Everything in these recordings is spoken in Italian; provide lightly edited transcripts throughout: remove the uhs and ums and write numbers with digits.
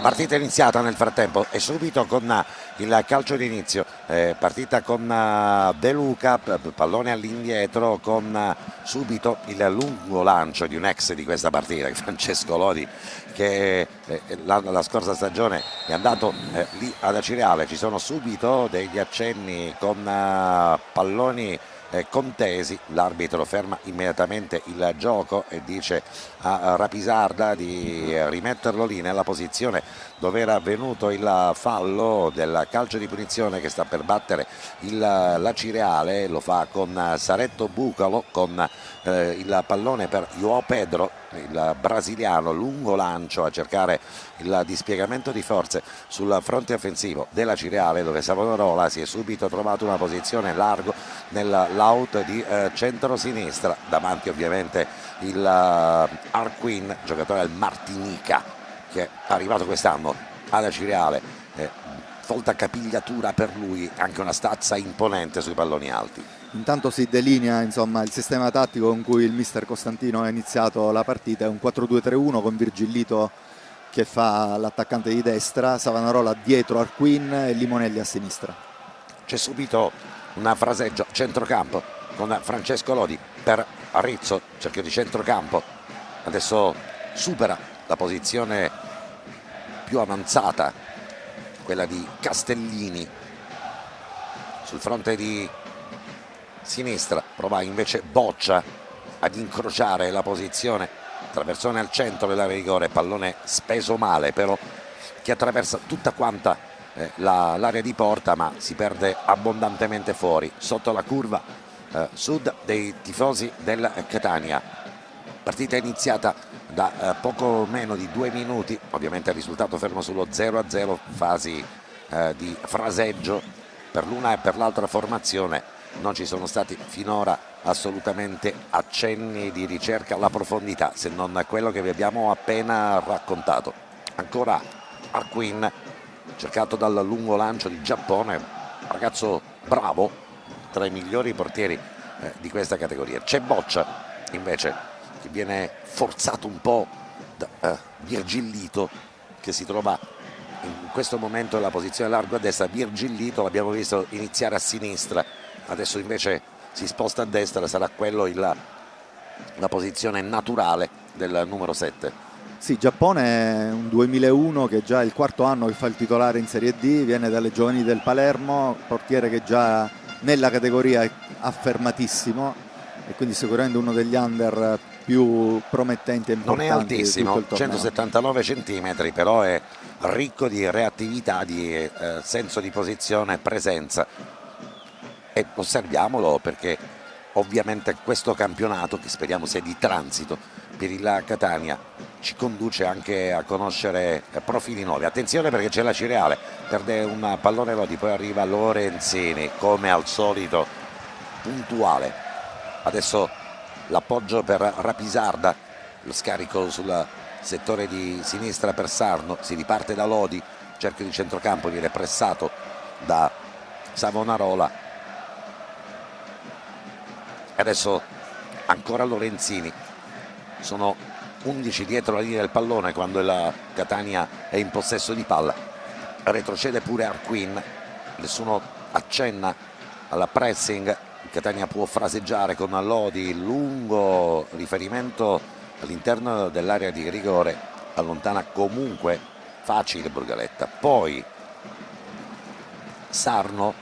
Partita iniziata nel frattempo e subito con il calcio d'inizio, partita con De Luca, pallone all'indietro con subito il lungo lancio di un ex di questa partita, Francesco Lodi, che la scorsa stagione è andato lì ad Acireale. Ci sono subito degli accenni con palloni contesi, l'arbitro ferma immediatamente il gioco e dice a Rapisarda di rimetterlo lì nella posizione dove era avvenuto il fallo del calcio di punizione che sta per battere l'Acireale. Lo fa con Saretto Bucalo, con il pallone per João Pedro, il brasiliano, lungo lancio a cercare il dispiegamento di forze sul fronte offensivo dell'Acireale, dove Savonarola si è subito trovato una posizione largo nell'out di centro-sinistra, davanti ovviamente il Arquin, giocatore del Martinica, che è arrivato quest'anno ad Acireale, folta capigliatura per lui, anche una stazza imponente sui palloni alti. Intanto si delinea insomma il sistema tattico con cui il mister Costantino ha iniziato la partita, è un 4-2-3-1 con Virgillito che fa l'attaccante di destra, Savonarola dietro Arquin e Limonelli a sinistra. C'è subito una fraseggio a centrocampo con Francesco Lodi per Rizzo, cerchio di centrocampo, adesso supera la posizione più avanzata, quella di Castellini, sul fronte di sinistra prova invece Boccia ad incrociare la posizione, traversone al centro dell'area di rigore, pallone speso male però, che attraversa tutta quanta l'area di porta, ma si perde abbondantemente fuori, sotto la curva sud dei tifosi del Catania. Partita iniziata da poco meno di 2 minuti, ovviamente il risultato fermo sullo 0-0, fasi di fraseggio per l'una e per l'altra formazione. Non ci sono stati finora assolutamente accenni di ricerca alla profondità, se non quello che vi abbiamo appena raccontato. Ancora Arquin, cercato dal lungo lancio di Giappone, ragazzo bravo, tra i migliori portieri di questa categoria. C'è Boccia invece che viene forzato un po' da Virgillito, che si trova in questo momento nella posizione largo a destra. Virgillito l'abbiamo visto iniziare a sinistra, adesso invece si sposta a destra, sarà quello la posizione naturale del numero 7. Sì, Giappone è un 2001 che già è il quarto anno che fa il titolare in Serie D, viene dalle giovanili del Palermo, portiere che già nella categoria è affermatissimo e quindi sicuramente uno degli under più promettenti e importanti. Non è altissimo, 179 centimetri, però è ricco di reattività, di senso di posizione e presenza. E osserviamolo perché ovviamente questo campionato, che speriamo sia di transito per il Catania, ci conduce anche a conoscere profili nuovi. Attenzione perché c'è l'Acireale, perde un pallone Lodi, poi arriva Lorenzini come al solito puntuale. Adesso l'appoggio per Rapisarda, lo scarico sul settore di sinistra per Sarno, si riparte da Lodi, cerchio di centrocampo, viene pressato da Savonarola. Adesso ancora Lorenzini, sono 11 dietro la linea del pallone quando la Catania è in possesso di palla, retrocede pure Arquin, nessuno accenna alla pressing, il Catania può fraseggiare con Lodi, lungo riferimento all'interno dell'area di rigore, allontana comunque facile Burgaletta. Poi Sarno,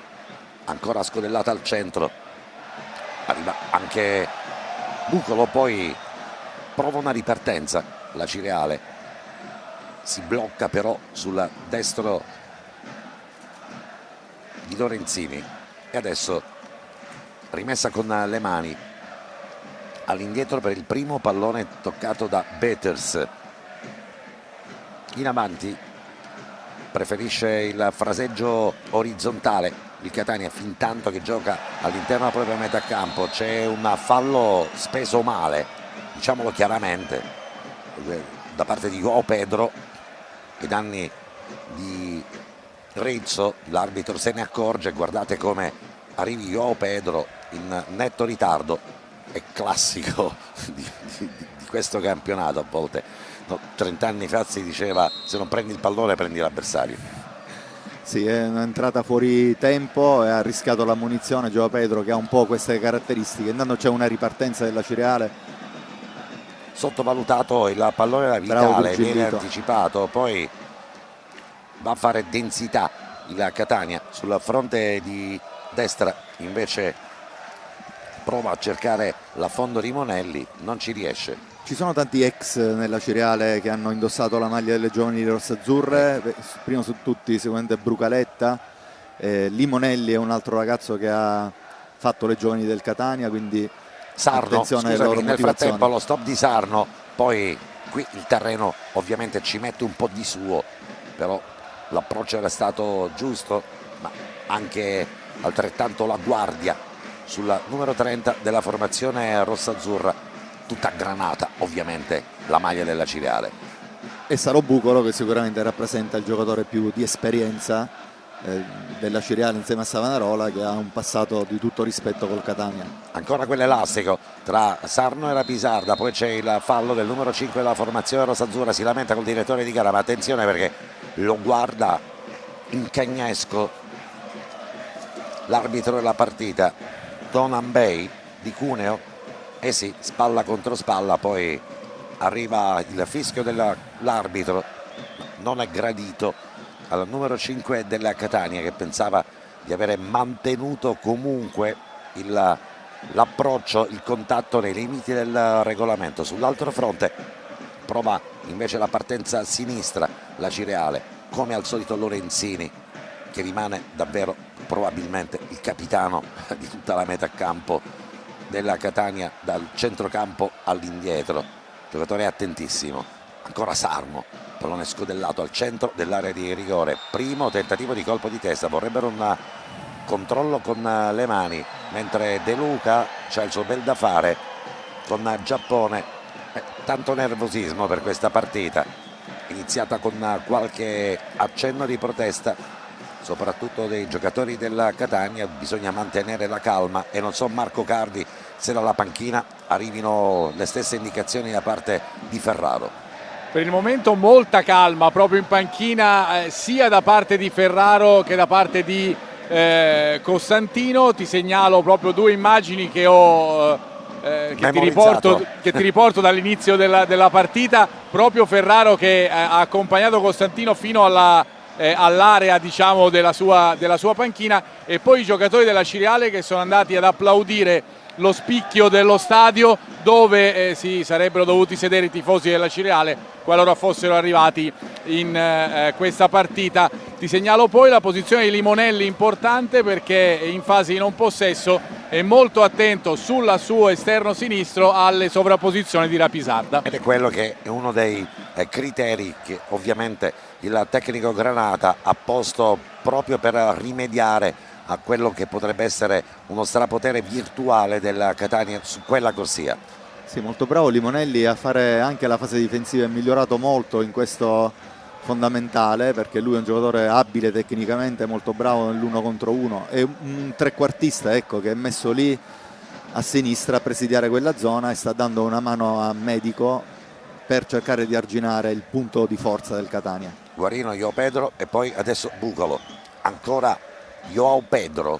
ancora scodellata al centro, arriva anche Bucolo, poi prova una ripartenza l'Acireale, si blocca però sul destro di Lorenzini e adesso rimessa con le mani all'indietro per il primo pallone toccato da Beters. In avanti preferisce il fraseggio orizzontale il Catania, fin tanto che gioca all'interno della propria metà campo. C'è un fallo speso male, diciamolo chiaramente, da parte di João Pedro ai danni di Rizzo. L'arbitro se ne accorge, guardate come arrivi João Pedro in netto ritardo, è classico di questo campionato a volte No, 30 anni fa si diceva se non prendi il pallone prendi l'avversario. Sì, è un'entrata fuori tempo e ha rischiato la munizione Gioia Pedro, che ha un po' queste caratteristiche. Intanto c'è una ripartenza della Cireale. Sottovalutato il pallone da Bravo Vitale, viene Virgilito. anticipato, poi va a fare densità il Catania sul fronte di destra, invece prova a cercare l'affondo di Monelli, non ci riesce. Ci sono tanti ex nella Cireale che hanno indossato la maglia delle giovani rossazzurre, prima su tutti sicuramente Brucaletta, Limonelli è un altro ragazzo che ha fatto le giovani del Catania, quindi Sarno, attenzione alle loro scusami, nel motivazioni. frattempo lo stop di Sarno, poi qui il terreno ovviamente ci mette un po' di suo, però l'approccio era stato giusto, ma anche altrettanto la guardia sulla numero 30 della formazione rossazzurra, tutta granata ovviamente la maglia della Cireale. E Saro Bucolo, che sicuramente rappresenta il giocatore più di esperienza della Cireale insieme a Savonarola, che ha un passato di tutto rispetto col Catania. Ancora quell'elastico tra Sarno e Rapisarda, poi c'è il fallo del numero 5 della formazione rossazzurra, si lamenta col direttore di gara, ma attenzione perché lo guarda in cagnesco l'arbitro della partita, Donan Bay di Cuneo. Eh sì, spalla contro spalla, poi arriva il fischio dell'arbitro, non è gradito al numero 5 della Catania, che pensava di avere mantenuto comunque l'approccio, il contatto nei limiti del regolamento. Sull'altro fronte prova invece la partenza a sinistra la Cireale, come al solito Lorenzini, che rimane davvero probabilmente il capitano di tutta la metà campo della Catania, dal centrocampo all'indietro, giocatore attentissimo. Ancora Sarno, pallone scodellato al centro dell'area di rigore, primo tentativo di colpo di testa, vorrebbero un controllo con le mani, mentre De Luca c'ha il suo bel da fare con Giappone. Tanto nervosismo per questa partita, iniziata con qualche accenno di protesta soprattutto dei giocatori della Catania. Bisogna mantenere la calma e non so Marco Cardi se dalla panchina arrivino le stesse indicazioni da parte di Ferraro. Per il momento molta calma proprio in panchina, sia da parte di Ferraro che da parte di Costantino. Ti segnalo proprio due immagini che ho che ti riporto dall'inizio della partita. Proprio Ferraro che ha accompagnato Costantino fino all'area, diciamo, della sua panchina, e poi i giocatori della Cireale che sono andati ad applaudire lo spicchio dello stadio dove si sarebbero dovuti sedere i tifosi della Cireale qualora fossero arrivati in questa partita. Ti segnalo poi la posizione di Limonelli, importante perché in fase di non possesso è molto attento sul suo esterno sinistro alle sovrapposizioni di Rapisarda. Ed è quello che è uno dei criteri che ovviamente il tecnico Granata ha posto proprio per rimediare a quello che potrebbe essere uno strapotere virtuale della Catania su quella corsia. Sì, molto bravo Limonelli a fare anche la fase difensiva, è migliorato molto in questo fondamentale, perché lui è un giocatore abile tecnicamente, molto bravo nell'uno contro uno, è un trequartista, ecco, che è messo lì a sinistra a presidiare quella zona e sta dando una mano a Medico per cercare di arginare il punto di forza del Catania. Guarino, Joao Pedro e poi adesso Bucolo, ancora Joao Pedro,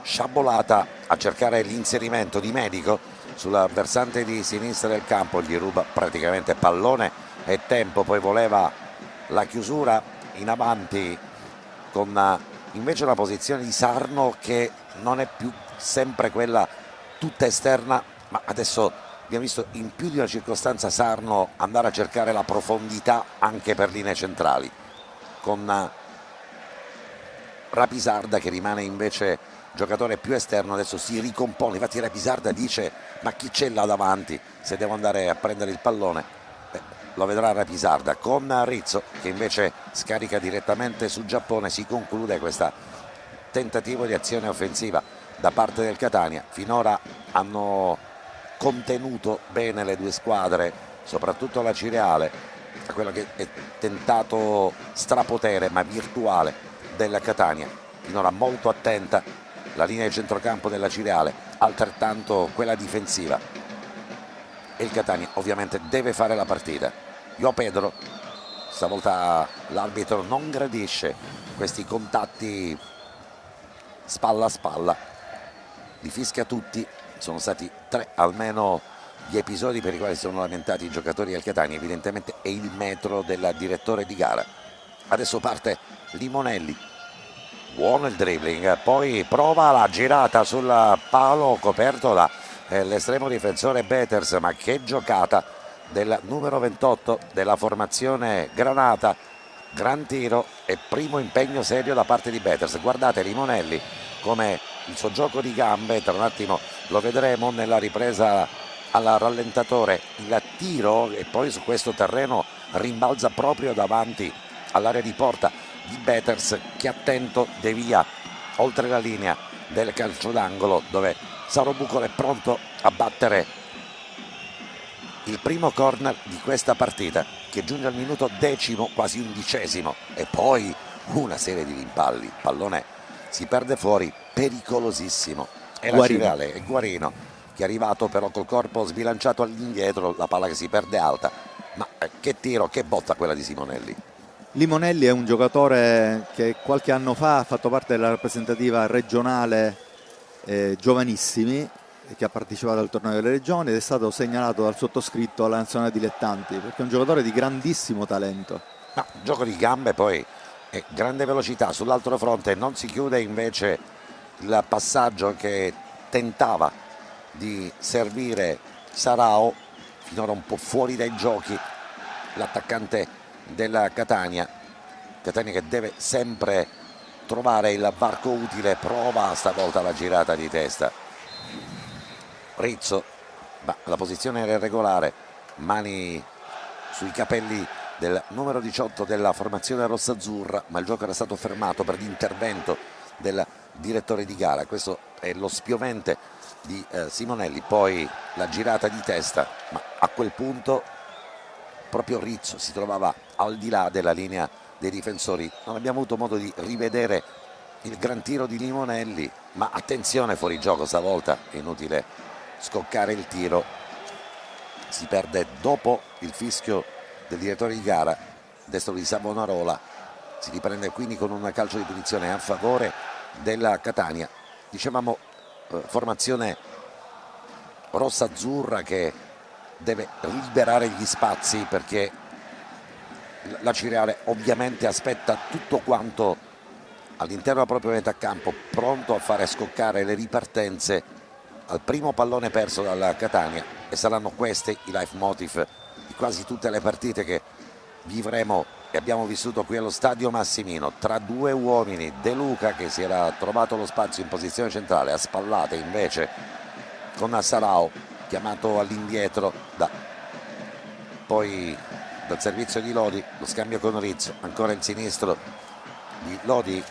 sciabolata a cercare l'inserimento di Medico sulla versante di sinistra del campo, gli ruba praticamente pallone e tempo, poi voleva la chiusura in avanti con invece una posizione di Sarno che non è più sempre quella tutta esterna, ma adesso abbiamo visto in più di una circostanza Sarno andare a cercare la profondità anche per linee centrali, con Rapisarda che rimane invece giocatore più esterno, adesso si ricompone. Infatti Rapisarda dice: ma chi c'è là davanti se devo andare a prendere il pallone? Lo vedrà Rapisarda. Con Rizzo che invece scarica direttamente sul Giappone si conclude questo tentativo di azione offensiva da parte del Catania. Finora hanno contenuto bene le due squadre, soprattutto la Cireale, a quello che è tentato strapotere ma virtuale della Catania. Finora molto attenta la linea di centrocampo della Cireale, altrettanto quella difensiva. e il Catania ovviamente deve fare la partita. Io Pedro, stavolta l'arbitro non gradisce questi contatti spalla a spalla, li fischia tutti. Sono stati 3 almeno gli episodi per i quali si sono lamentati i giocatori del Catania. Evidentemente è il metro del direttore di gara. Adesso parte Limonelli, buono il dribbling, poi prova la girata sul palo coperto da l'estremo difensore Beters, ma che giocata del numero 28 della formazione granata. Gran tiro e primo impegno serio da parte di Beters. Guardate Limonelli come il suo gioco di gambe, tra un attimo lo vedremo nella ripresa al rallentatore, il tiro, e poi su questo terreno rimbalza proprio davanti all'area di porta di Beters, che attento devia oltre la linea del calcio d'angolo, dove Sauro Bucolo è pronto a battere il primo corner di questa partita, che giunge al minuto 10°, quasi 11°, e poi una serie di rimpalli. Pallone si perde fuori, pericolosissimo. È la Cirale, è Guarino, che è arrivato però col corpo sbilanciato all'indietro, la palla che si perde alta. Ma che tiro, che botta quella di Simonelli. Limonelli è un giocatore che qualche anno fa ha fatto parte della rappresentativa regionale giovanissimi, che ha partecipato al torneo delle regioni ed è stato segnalato dal sottoscritto alla nazionale dilettanti, perché è un giocatore di grandissimo talento. No, gioco di gambe, poi e grande velocità. Sull'altro fronte non si chiude invece il passaggio che tentava di servire Sarao, finora un po' fuori dai giochi l'attaccante della Catania che deve sempre trovare il varco utile. Prova stavolta la girata di testa Rizzo, ma la posizione era irregolare, mani sui capelli del numero 18 della formazione rossazzurra, ma il gioco era stato fermato per l'intervento del direttore di gara. Questo è lo spiovente di Simonelli. Poi la girata di testa, ma a quel punto proprio Rizzo si trovava al di là della linea dei difensori. Non abbiamo avuto modo di rivedere il gran tiro di Limonelli, ma attenzione, fuori gioco stavolta, è inutile scoccare il tiro, si perde dopo il fischio del direttore di gara, destro di Savonarola. Si riprende quindi con un calcio di punizione a favore della Catania. Dicevamo formazione rossa-azzurra che deve liberare gli spazi, perché la Cireale ovviamente aspetta tutto quanto all'interno della propria metà campo, pronto a fare scoccare le ripartenze al primo pallone perso dalla Catania, e saranno questi i leitmotiv di quasi tutte le partite che vivremo e abbiamo vissuto qui allo Stadio Massimino, tra due uomini. De Luca, che si era trovato lo spazio in posizione centrale, a spallate invece con Sarao, chiamato all'indietro poi dal servizio di Lodi. Lo scambio con Rizzo, ancora il sinistro di Lodi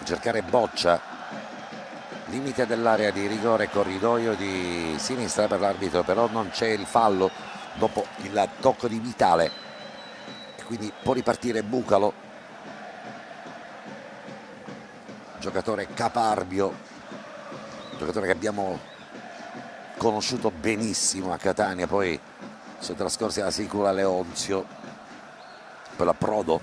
a cercare Boccia, limite dell'area di rigore, corridoio di sinistra per l'arbitro, però non c'è il fallo dopo il tocco di Vitale e quindi può ripartire Bucalo, giocatore caparbio, giocatore che abbiamo conosciuto benissimo a Catania, poi sono trascorsi alla Sicula Leonzio, per l'approdo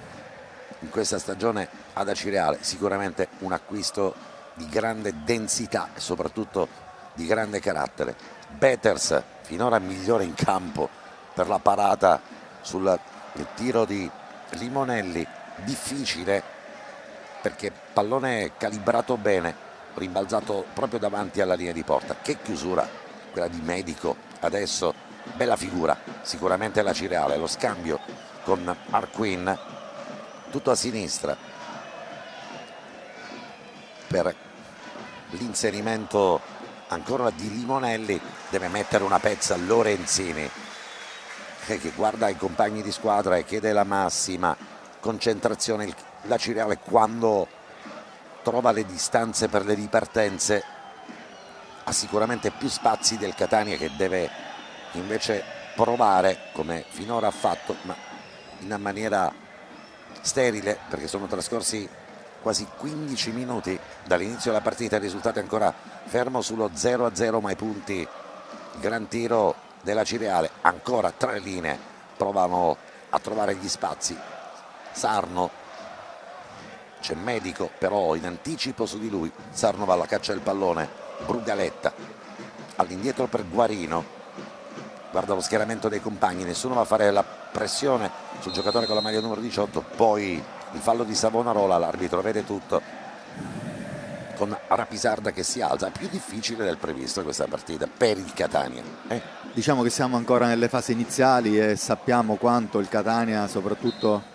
in questa stagione ad Acireale. Sicuramente un acquisto di grande densità e soprattutto di grande carattere. Beters finora migliore in campo per la parata sul tiro di Limonelli, difficile perché pallone calibrato bene, rimbalzato proprio davanti alla linea di porta. Che chiusura quella di Medico adesso, bella figura sicuramente la Cireale. Lo scambio con Arquin, tutto a sinistra per l'inserimento ancora di Limonelli. Deve mettere una pezza Lorenzini, che guarda i compagni di squadra e chiede la massima concentrazione. La Cireale, quando trova le distanze per le ripartenze, ha sicuramente più spazi del Catania, che deve invece provare, come finora ha fatto, ma in maniera sterile, perché sono trascorsi quasi 15 minuti dall'inizio della partita. Il risultato è ancora fermo sullo 0-0, ma i punti, il gran tiro della Cireale, ancora 3 linee, provano a trovare gli spazi. Sarno, c'è Medico però in anticipo su di lui, Sarno va alla caccia del pallone, Brugaletta all'indietro per Guarino, guarda lo schieramento dei compagni, nessuno va a fare la pressione sul giocatore con la maglia numero 18, poi il fallo di Savonarola, l'arbitro vede tutto, con Rapisarda che si alza. È più difficile del previsto questa partita per il Catania. Diciamo che siamo ancora nelle fasi iniziali e sappiamo quanto il Catania, soprattutto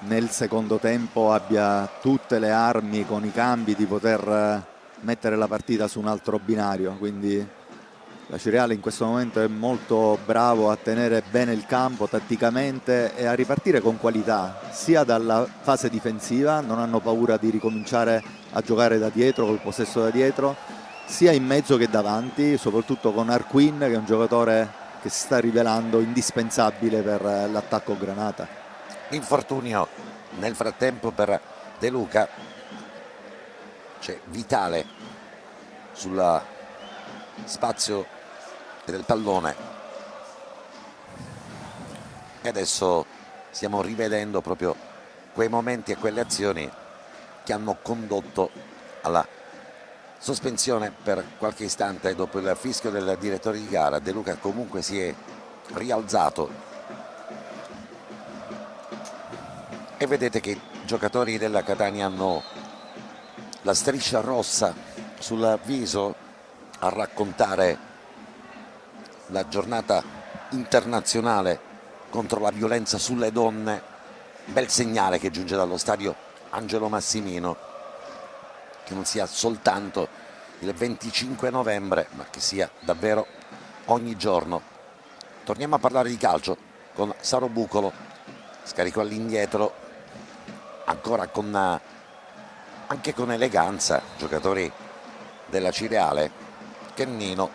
nel secondo tempo, abbia tutte le armi con i cambi di poter mettere la partita su un altro binario, quindi la Cireale in questo momento è molto bravo a tenere bene il campo tatticamente e a ripartire con qualità sia dalla fase difensiva, non hanno paura di ricominciare a giocare da dietro, col possesso da dietro, sia in mezzo che davanti, soprattutto con Arquin che è un giocatore che si sta rivelando indispensabile per l'attacco Granata. Infortunio nel frattempo per De Luca, c'è Vitale sul spazio del pallone e adesso stiamo rivedendo proprio quei momenti e quelle azioni che hanno condotto alla sospensione per qualche istante dopo il fischio del direttore di gara. De Luca comunque si è rialzato e vedete che i giocatori della Catania hanno la striscia rossa sul viso a raccontare la giornata internazionale contro la violenza sulle donne. Bel segnale che giunge dallo stadio Angelo Massimino, che non sia soltanto il 25 novembre ma che sia davvero ogni giorno. Torniamo a parlare di calcio con Saro Bucolo, scarico all'indietro ancora con anche con eleganza giocatori della Cireale. Chennino,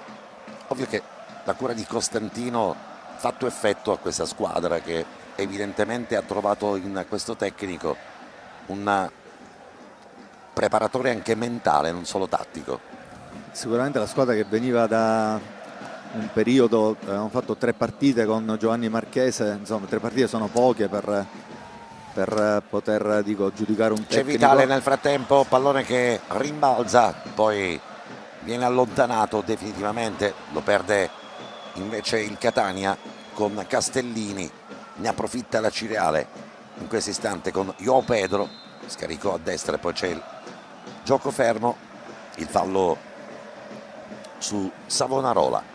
ovvio che la cura di Costantino ha fatto effetto a questa squadra che evidentemente ha trovato in questo tecnico un preparatore anche mentale, non solo tattico. Sicuramente la squadra che veniva da un periodo, hanno fatto 3 partite con Giovanni Marchese, insomma 3 partite sono poche per poter giudicare un tecnico. C'è Vitale nel frattempo, pallone che rimbalza, poi viene allontanato definitivamente, lo perde invece il Catania con Castellini, ne approfitta la Cireale in questo istante con Joao Pedro, scaricò a destra e poi c'è il gioco fermo, il fallo su Savonarola.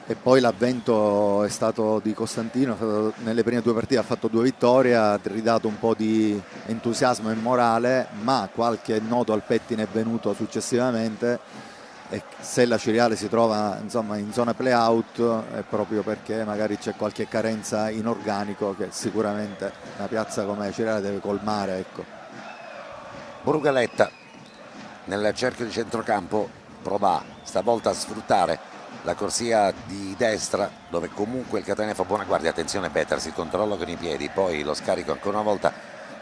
E poi l'avvento è stato di Costantino, nelle prime 2 partite ha fatto 2 vittorie, ha ridato un po' di entusiasmo e morale, ma qualche nodo al pettine è venuto successivamente e se la Cireale si trova insomma in zona play-out è proprio perché magari c'è qualche carenza in organico che sicuramente una piazza come Cireale deve colmare. Ecco. Brugaletta nel cerchio di centrocampo prova stavolta a sfruttare la corsia di destra dove comunque il Catania fa buona guardia. Attenzione Peters, il controllo con i piedi, poi lo scarico ancora una volta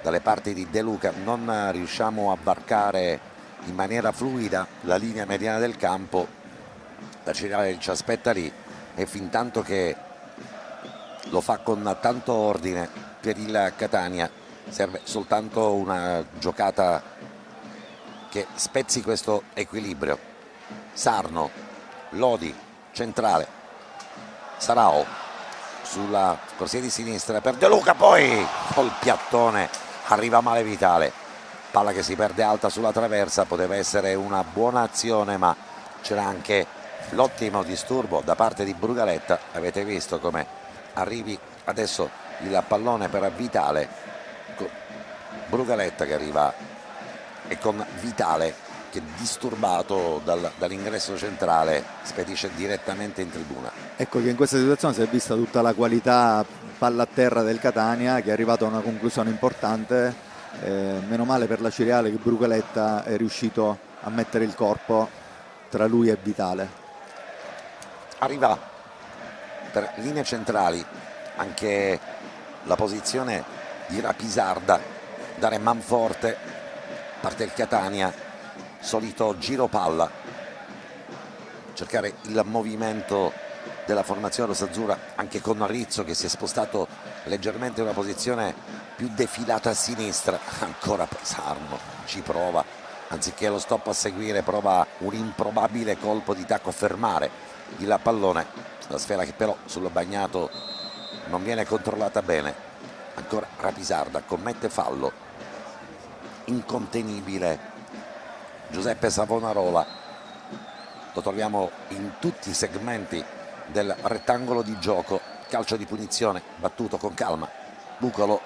dalle parti di De Luca, non riusciamo a varcare in maniera fluida la linea mediana del campo, la Cireale ci aspetta lì e fin tanto che lo fa con tanto ordine per il Catania serve soltanto una giocata che spezzi questo equilibrio. Sarno, Lodi centrale, Sarao sulla corsia di sinistra per De Luca, poi col piattone arriva male Vitale, palla che si perde alta sulla traversa, poteva essere una buona azione ma c'era anche l'ottimo disturbo da parte di Brugaletta. Avete visto come arrivi adesso il pallone per Vitale, Brugaletta che arriva e con Vitale che disturbato dall'ingresso centrale spedisce direttamente in tribuna. Ecco che in questa situazione si è vista tutta la qualità palla a terra del Catania, che è arrivato a una conclusione importante, meno male per la Cireale che Brugaletta è riuscito a mettere il corpo tra lui e Vitale. Arriva per linee centrali anche la posizione di Rapisarda, dare manforte, parte il Catania, solito giro palla, cercare il movimento della formazione rossazzurra, anche con Rizzo che si è spostato leggermente in una posizione più defilata a sinistra. Ancora Sarno ci prova, anziché lo stop a seguire prova un improbabile colpo di tacco a fermare il pallone, la sfera che però sul bagnato non viene controllata bene. Ancora Rapisarda commette fallo incontenibile. Giuseppe Savonarola lo troviamo in tutti i segmenti del rettangolo di gioco. Calcio di punizione battuto con calma, Bucolo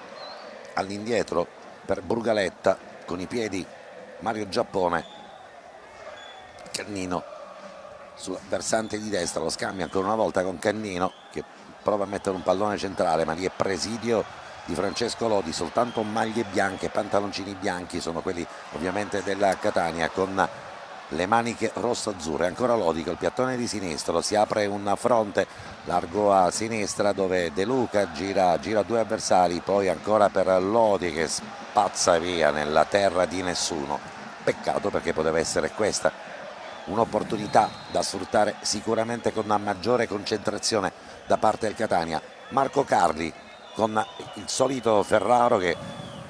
all'indietro per Brugaletta, con i piedi Mario Giappone. Cannino sul versante di destra, lo scambia ancora una volta con Cannino che prova a mettere un pallone centrale, ma lì è presidio di Francesco Lodi. Soltanto maglie bianche, pantaloncini bianchi sono quelli ovviamente della Catania, con le maniche rosso-azzurre. Ancora Lodi col piattone di sinistro, si apre un fronte largo a sinistra dove De Luca gira due avversari, poi ancora per Lodi che spazza via nella terra di nessuno. Peccato, perché poteva essere questa un'opportunità da sfruttare sicuramente con una maggiore concentrazione da parte del Catania. Marco Carli con il solito Ferraro che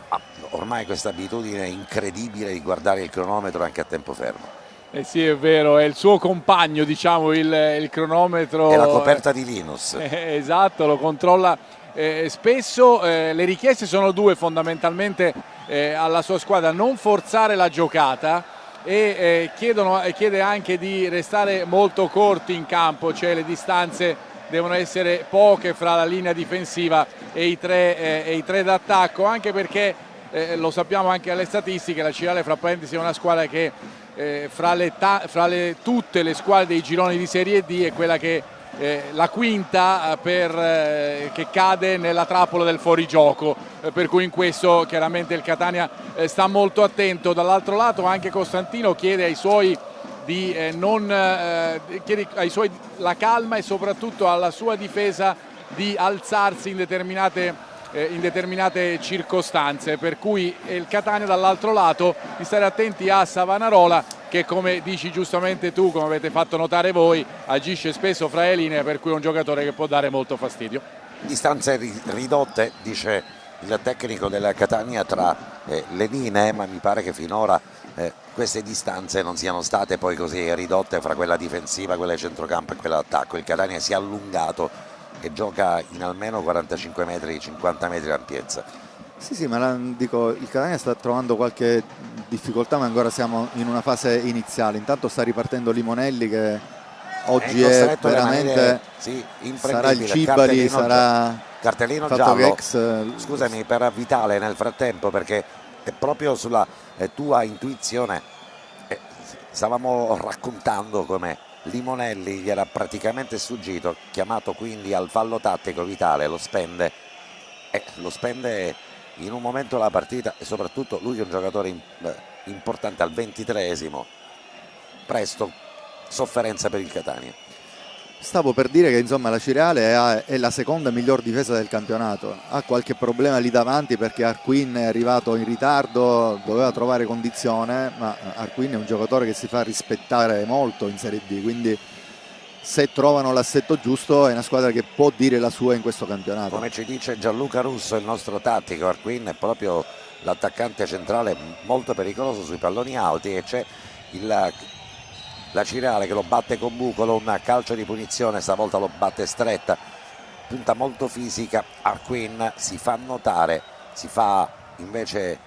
ha ormai questa abitudine incredibile di guardare il cronometro anche a tempo fermo. Eh sì, è vero, è il suo compagno, diciamo, il cronometro. È la coperta di Linus. Esatto, lo controlla spesso. Le richieste sono due fondamentalmente alla sua squadra: non forzare la giocata e chiede anche di restare molto corti in campo, cioè le distanze devono essere poche fra la linea difensiva e i tre d'attacco, anche perché lo sappiamo anche dalle statistiche, la Cirale, fra parentesi, è una squadra che tutte le squadre dei gironi di Serie D è quella che la quinta che cade nella trappola del fuorigioco, per cui in questo chiaramente il Catania sta molto attento. Dall'altro lato anche Costantino chiede ai suoi la calma e soprattutto alla sua difesa di alzarsi in determinate circostanze, per cui il Catania dall'altro lato di stare attenti a Savonarola che, come dici giustamente tu, come avete fatto notare voi, agisce spesso fra le linee, per cui è un giocatore che può dare molto fastidio. Distanze ridotte, dice il tecnico della Catania, tra le linee, ma mi pare che finora queste distanze non siano state poi così ridotte fra quella difensiva, quella di centrocampo e quella d'attacco. Il Catania si è allungato e gioca in almeno 45 metri, 50 metri d'ampiezza. Sì, ma dico, il Catania sta trovando qualche difficoltà, ma ancora siamo in una fase iniziale. Intanto sta ripartendo Limonelli, che oggi è veramente sarà il Cibali, sarà cartellino giallo. Scusami, per Vitale nel frattempo, perché è proprio sulla tua intuizione stavamo raccontando come Limonelli gli era praticamente sfuggito, chiamato quindi al fallo tattico. Vitale lo spende in un momento della partita, e soprattutto lui è un giocatore importante al 23esimo. Presto sofferenza per il Catania. Stavo per dire che insomma la Cireale è la seconda miglior difesa del campionato, ha qualche problema lì davanti perché Arquin è arrivato in ritardo, doveva trovare condizione, ma Arquin è un giocatore che si fa rispettare molto in Serie D, quindi se trovano l'assetto giusto è una squadra che può dire la sua in questo campionato. Come ci dice Gianluca Russo, il nostro tattico, Arquin è proprio l'attaccante centrale molto pericoloso sui palloni alti, e c'è la Cireale che lo batte con Bucolo, un calcio di punizione, stavolta lo batte stretta, punta molto fisica. Arquin si fa invece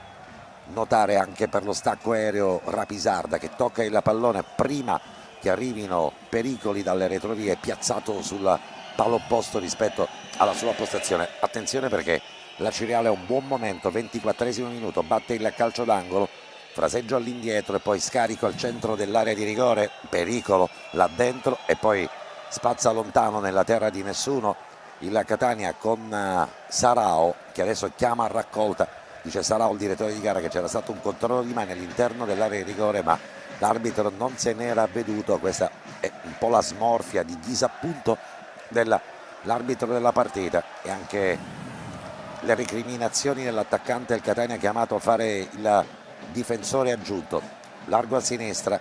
notare anche per lo stacco aereo Rapisarda, che tocca il pallone prima che arrivino pericoli dalle retrovie, piazzato sul palo opposto rispetto alla sua postazione. Attenzione, perché la Cireale ha un buon momento, 24esimo minuto, batte il calcio d'angolo, fraseggio all'indietro e poi scarico al centro dell'area di rigore, pericolo là dentro e poi spazza lontano nella terra di nessuno il Catania con Sarao, che adesso chiama a raccolta. Dice Sarao, il direttore di gara, che c'era stato un controllo di mano all'interno dell'area di rigore, ma l'arbitro non se n'era avveduto. Questa è un po' la smorfia di disappunto dell'arbitro della partita, e anche le recriminazioni dell'attaccante del Catania chiamato a fare il difensore aggiunto. Largo a sinistra,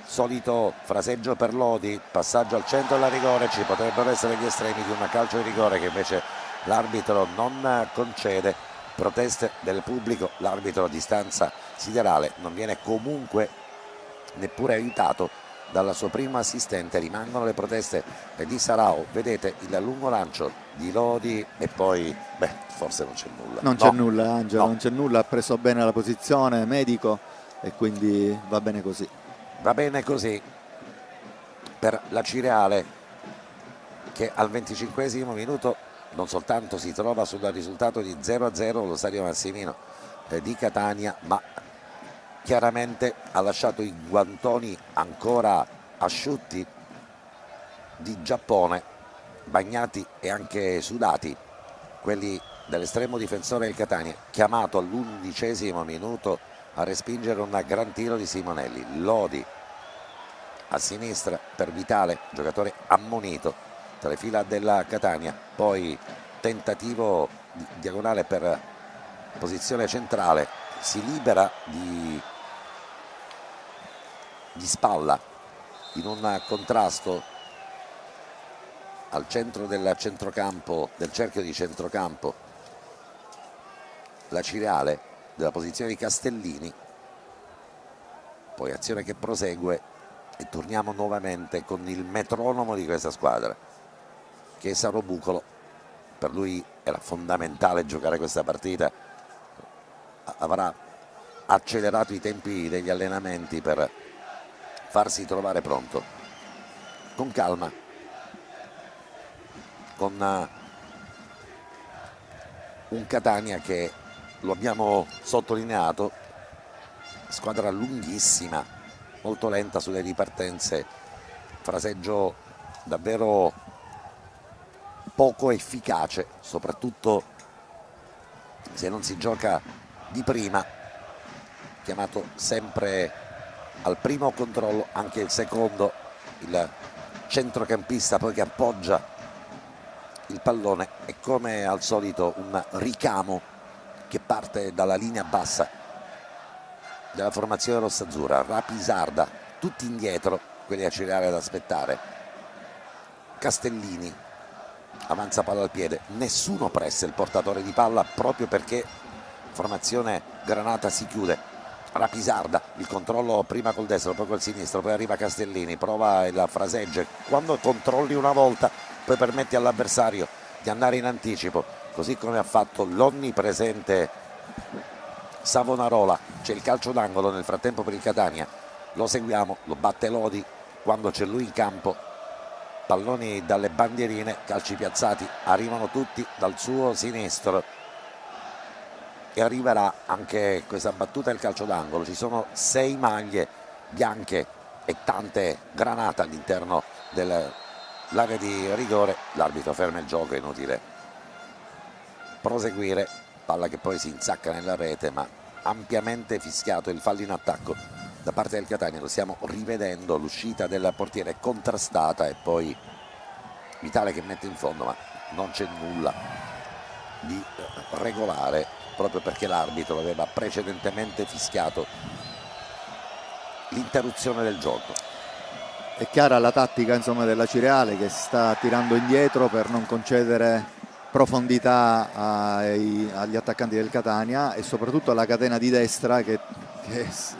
solito fraseggio per Lodi, passaggio al centro della rigore, ci potrebbero essere gli estremi di un calcio di rigore che invece l'arbitro non concede. Proteste del pubblico, l'arbitro a distanza siderale non viene comunque neppure aiutato dal suo primo assistente. Rimangono le proteste di Sarao, vedete il lungo lancio di Lodi e poi forse non c'è nulla. Non c'è nulla, Angelo, non c'è nulla, ha preso bene la posizione medico e quindi va bene così. Va bene così per la Cireale, che al 25esimo minuto non soltanto si trova sul risultato di 0-0 allo stadio Massimino di Catania, ma chiaramente ha lasciato i guantoni ancora asciutti di Giappone, bagnati e anche sudati, quelli dell'estremo difensore del Catania, chiamato all'11esimo minuto a respingere un gran tiro di Simonelli. Lodi a sinistra per Vitale, giocatore ammonito tra le fila della Catania, poi tentativo di diagonale per posizione centrale, si libera di spalla in un contrasto al centro del centrocampo, del cerchio di centrocampo, la Cireale della posizione di Castellini, poi azione che prosegue e torniamo nuovamente con il metronomo di questa squadra che è Saro Bucolo. Per lui era fondamentale giocare questa partita, avrà accelerato i tempi degli allenamenti per farsi trovare pronto, con calma, con un Catania che, lo abbiamo sottolineato, squadra lunghissima, molto lenta sulle ripartenze, fraseggio davvero poco efficace, soprattutto se non si gioca di prima, chiamato sempre al primo controllo, anche il secondo, il centrocampista poi che appoggia il pallone è come al solito un ricamo che parte dalla linea bassa della formazione rossazzurra. Rapisarda, tutti indietro, quelli a Cireale ad aspettare. Castellini avanza palla al piede, nessuno pressa il portatore di palla proprio perché formazione Granata si chiude. Rapisarda, il controllo prima col destro, poi col sinistro, poi arriva Castellini, prova il fraseggio, quando controlli una volta poi permetti all'avversario di andare in anticipo, così come ha fatto l'onnipresente Savonarola. C'è il calcio d'angolo nel frattempo per il Catania, lo seguiamo, lo batte Lodi quando c'è lui in campo, palloni dalle bandierine, calci piazzati, arrivano tutti dal suo sinistro e arriverà anche questa battuta del calcio d'angolo. Ci sono 6 maglie bianche e tante granate all'interno dell'area di rigore, l'arbitro ferma il gioco, è inutile proseguire, palla che poi si insacca nella rete, ma ampiamente fischiato il fallo in attacco da parte del Catania. Lo stiamo rivedendo, l'uscita del portiere contrastata e poi Vitale che mette in fondo, ma non c'è nulla di regolare proprio perché l'arbitro aveva precedentemente fischiato l'interruzione del gioco. È chiara la tattica, insomma, della Cireale, che sta tirando indietro per non concedere profondità agli attaccanti del Catania e soprattutto alla catena di destra che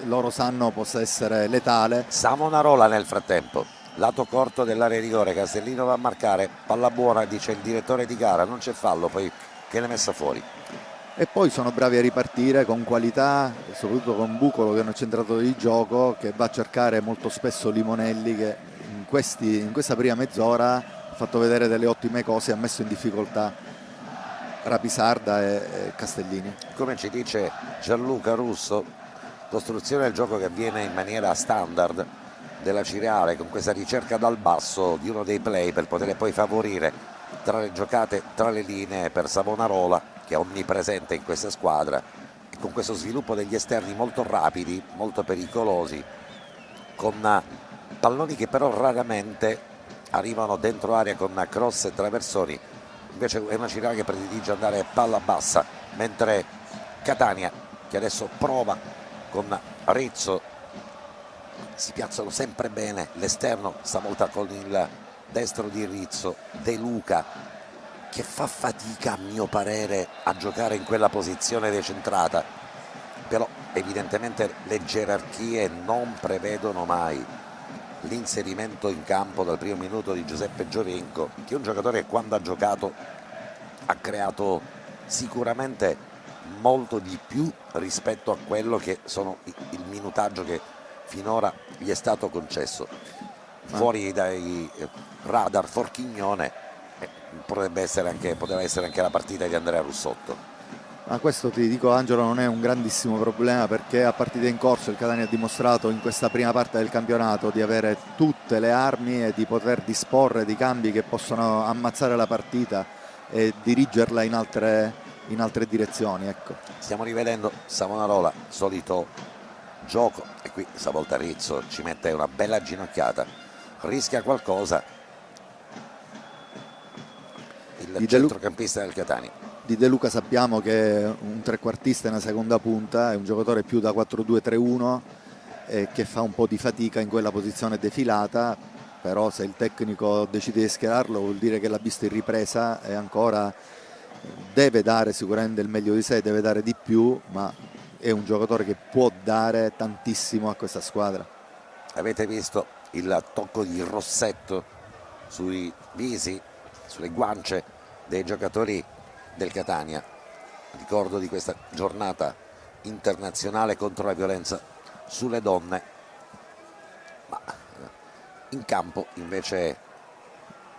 loro sanno possa essere letale. Savonarola nel frattempo, lato corto dell'area di rigore, Castellino va a marcare, palla buona, dice il direttore di gara, non c'è fallo, poi viene messa fuori. E poi sono bravi a ripartire con qualità, soprattutto con Bucolo che è un centrato di gioco che va a cercare molto spesso Limonelli, che in questa prima mezz'ora ha fatto vedere delle ottime cose, ha messo in difficoltà Rapisarda e Castellini. Come ci dice Gianluca Russo, costruzione del gioco che avviene in maniera standard della Cireale, con questa ricerca dal basso di uno dei play per poter poi favorire tra le giocate, tra le linee per Savonarola, che è onnipresente in questa squadra, e con questo sviluppo degli esterni molto rapidi, molto pericolosi, con palloni che però raramente arrivano dentro area con cross e traversoni. Invece è una Cireale che predilige andare palla bassa, mentre Catania, che adesso prova con Rizzo si piazzano sempre bene, l'esterno stavolta con il destro di Rizzo, De Luca che fa fatica a mio parere a giocare in quella posizione decentrata, però evidentemente le gerarchie non prevedono mai l'inserimento in campo dal primo minuto di Giuseppe Giovinco, che è un giocatore che quando ha giocato ha creato sicuramente molto di più rispetto a quello che sono il minutaggio che finora gli è stato concesso. Fuori dai radar Forchignone poteva essere anche la partita di Andrea Russotto. Ma questo, ti dico Angelo, non è un grandissimo problema, perché a partita in corso il Catania ha dimostrato in questa prima parte del campionato di avere tutte le armi e di poter disporre di cambi che possono ammazzare la partita e dirigerla in altre direzioni, ecco. Stiamo rivedendo Savonarola, solito gioco, e qui stavolta Rizzo ci mette una bella ginocchiata, rischia qualcosa il centrocampista del Catania. Di De Luca sappiamo che è un trequartista in una seconda punta, è un giocatore più da 4-2-3-1 che fa un po' di fatica in quella posizione defilata, però se il tecnico decide di schierarlo vuol dire che l'ha visto in ripresa e ancora deve dare sicuramente il meglio di sé, deve dare di più, ma è un giocatore che può dare tantissimo a questa squadra. Avete visto il tocco di rossetto sui visi, sulle guance dei giocatori del Catania? Ricordo di questa giornata internazionale contro la violenza sulle donne, ma in campo invece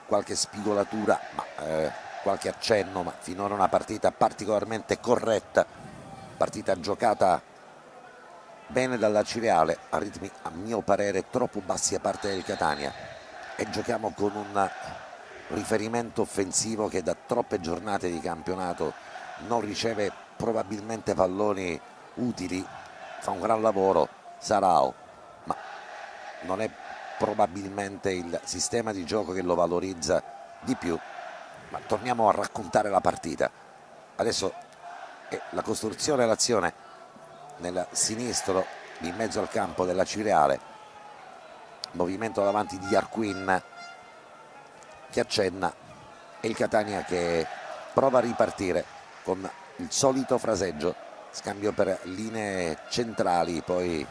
qualche spigolatura, qualche accenno, ma finora una partita particolarmente corretta, partita giocata bene dalla Cireale a ritmi a mio parere troppo bassi a parte del Catania, e giochiamo con un riferimento offensivo che da troppe giornate di campionato non riceve probabilmente palloni utili. Fa un gran lavoro Sarao, ma non è probabilmente il sistema di gioco che lo valorizza di più. Ma torniamo a raccontare la partita. Adesso è la costruzione e l'azione nel sinistro in mezzo al campo della Cireale, movimento davanti di Arquin che accenna, e il Catania che prova a ripartire con il solito fraseggio, scambio per linee centrali, poi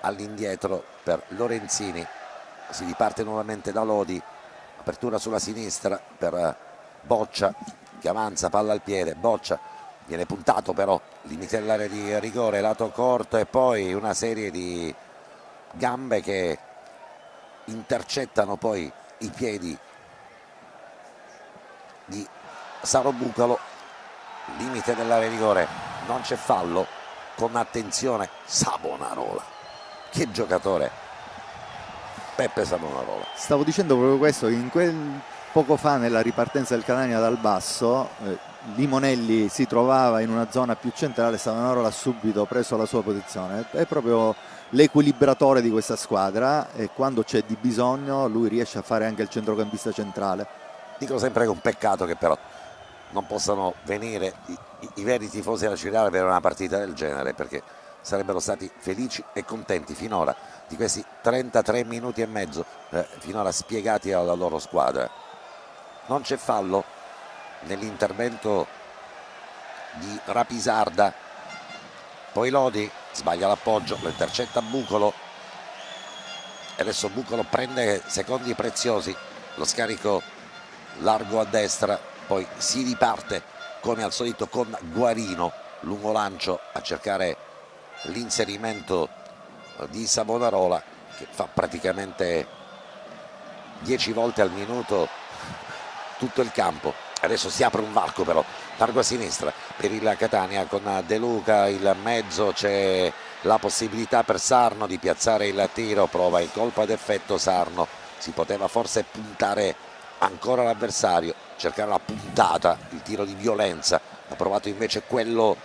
all'indietro per Lorenzini, si riparte nuovamente da Lodi, apertura sulla sinistra per Boccia che avanza, palla al piede, Boccia viene puntato però, limite l'area di rigore, lato corto, e poi una serie di gambe che intercettano poi i piedi di Saro Bucalo, limite dell'area di rigore, non c'è fallo, con attenzione Savonarola, che giocatore Peppe Savonarola. Stavo dicendo proprio questo, che poco fa nella ripartenza del Catania dal basso Limonelli si trovava in una zona più centrale, Savonarola ha subito preso la sua posizione, è proprio l'equilibratore di questa squadra e quando c'è di bisogno lui riesce a fare anche il centrocampista centrale. Dico sempre che è un peccato che però non possano venire i veri tifosi della Cireale per una partita del genere, perché sarebbero stati felici e contenti finora di questi 33 minuti e mezzo finora spiegati alla loro squadra. Non c'è fallo nell'intervento di Rapisarda, poi Lodi sbaglia l'appoggio, lo intercetta Bucolo e adesso Bucolo prende secondi preziosi, lo scarico largo a destra, poi si riparte come al solito con Guarino, lungo lancio a cercare l'inserimento di Savonarola, che fa praticamente 10 volte al minuto tutto il campo. Adesso si apre un varco però largo a sinistra per il Catania con De Luca, il mezzo, c'è la possibilità per Sarno di piazzare il tiro, prova il colpo ad effetto Sarno, si poteva forse puntare ancora l'avversario, cercare la puntata, il tiro di violenza, ha provato invece quello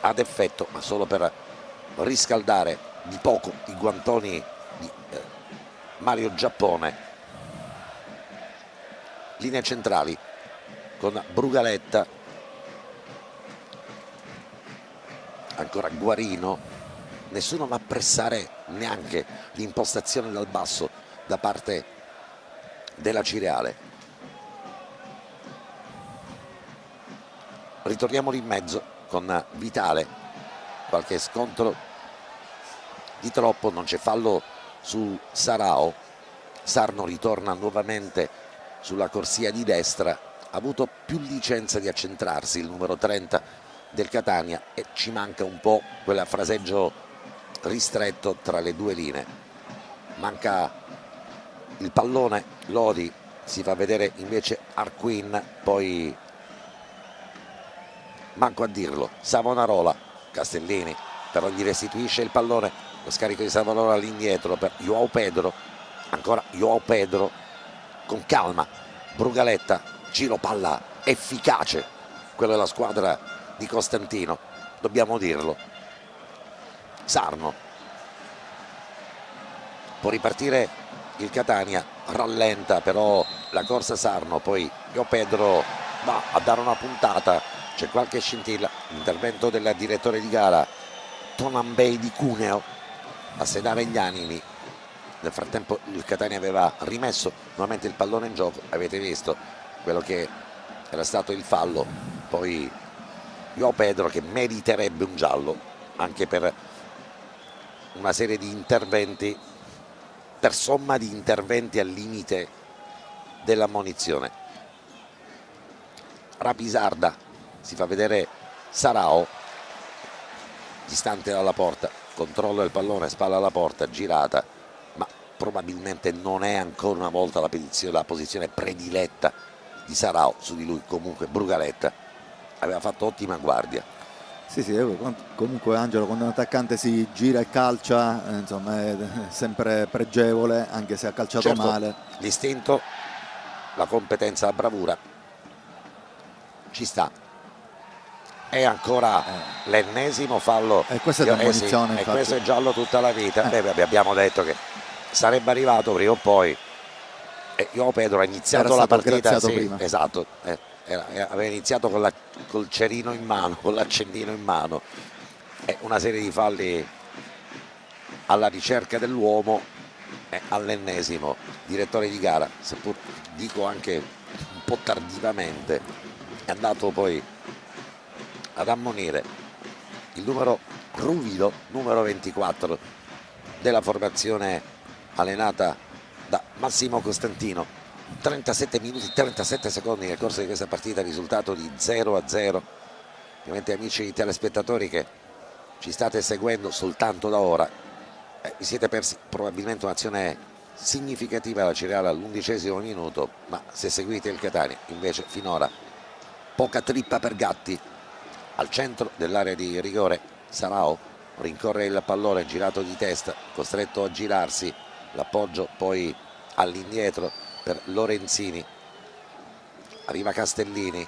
ad effetto, ma solo per riscaldare di poco i guantoni di Mario Giappone. Linee centrali con Brugaletta, ancora Guarino, nessuno va a pressare neanche l'impostazione dal basso da parte della Cireale. Ritorniamo lì in mezzo con Vitale, qualche scontro di troppo, non c'è fallo su Sarao. Sarno ritorna nuovamente sulla corsia di destra, ha avuto più licenza di accentrarsi il numero 30 del Catania e ci manca un po' quel fraseggio ristretto tra le due linee. Manca il pallone, Lodi, si fa vedere invece Arquin, poi manco a dirlo Savonarola, Castellini però gli restituisce il pallone, lo scarico di Savonarola all'indietro per Joao Pedro, ancora Joao Pedro con calma, Brugaletta, giro palla efficace, quello della squadra di Costantino, dobbiamo dirlo. Sarno, può ripartire il Catania, rallenta però la corsa Sarno, poi Joao Pedro va a dare una puntata, c'è qualche scintilla, l'intervento del direttore di gara Tonambei di Cuneo a sedare gli animi. Nel frattempo il Catania aveva rimesso nuovamente il pallone in gioco, avete visto quello che era stato il fallo, poi Joao Pedro che meriterebbe un giallo anche per una serie di interventi, per somma di interventi al limite dell'ammonizione. Rapisarda, si fa vedere Sarao, distante dalla porta, controllo del pallone, spalla alla porta, girata, ma probabilmente non è ancora una volta la posizione prediletta di Sarao. Su di lui comunque Brugaletta aveva fatto ottima guardia. Sì, comunque Angelo, quando un attaccante si gira e calcia, insomma, è sempre pregevole, anche se ha calciato certo, male. L'istinto, la competenza, la bravura ci sta. E ancora l'ennesimo fallo, e questa è demolizione, e questo è giallo tutta la vita. Abbiamo detto che sarebbe arrivato prima o poi, e Joao Pedro ha iniziato la partita prima. Esatto, aveva iniziato col cerino in mano, con l'accendino in mano, e una serie di falli alla ricerca dell'uomo, all'ennesimo direttore di gara, seppur dico anche un po' tardivamente, è andato poi ad ammonire il numero ruvido, numero 24 della formazione allenata da Massimo Costantino. 37 minuti 37 secondi nel corso di questa partita, risultato di 0-0. Ovviamente, amici telespettatori che ci state seguendo soltanto da ora, vi siete persi probabilmente un'azione significativa alla Cireale all'11° minuto, ma se seguite il Catania invece finora poca trippa per gatti. Al centro dell'area di rigore Sarao rincorre il pallone, girato di testa, costretto a girarsi, l'appoggio poi all'indietro per Lorenzini, arriva Castellini,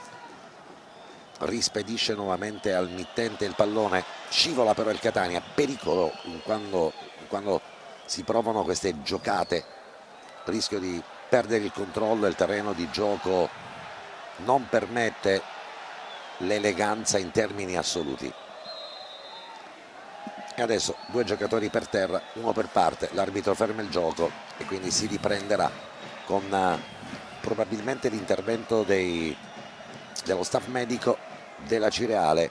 rispedisce nuovamente al mittente il pallone, scivola però il Catania, pericolo quando si provano queste giocate, rischio di perdere il controllo del terreno di gioco, non permette l'eleganza in termini assoluti. E adesso due giocatori per terra, uno per parte, l'arbitro ferma il gioco e quindi si riprenderà con probabilmente l'intervento dello staff medico della Cireale.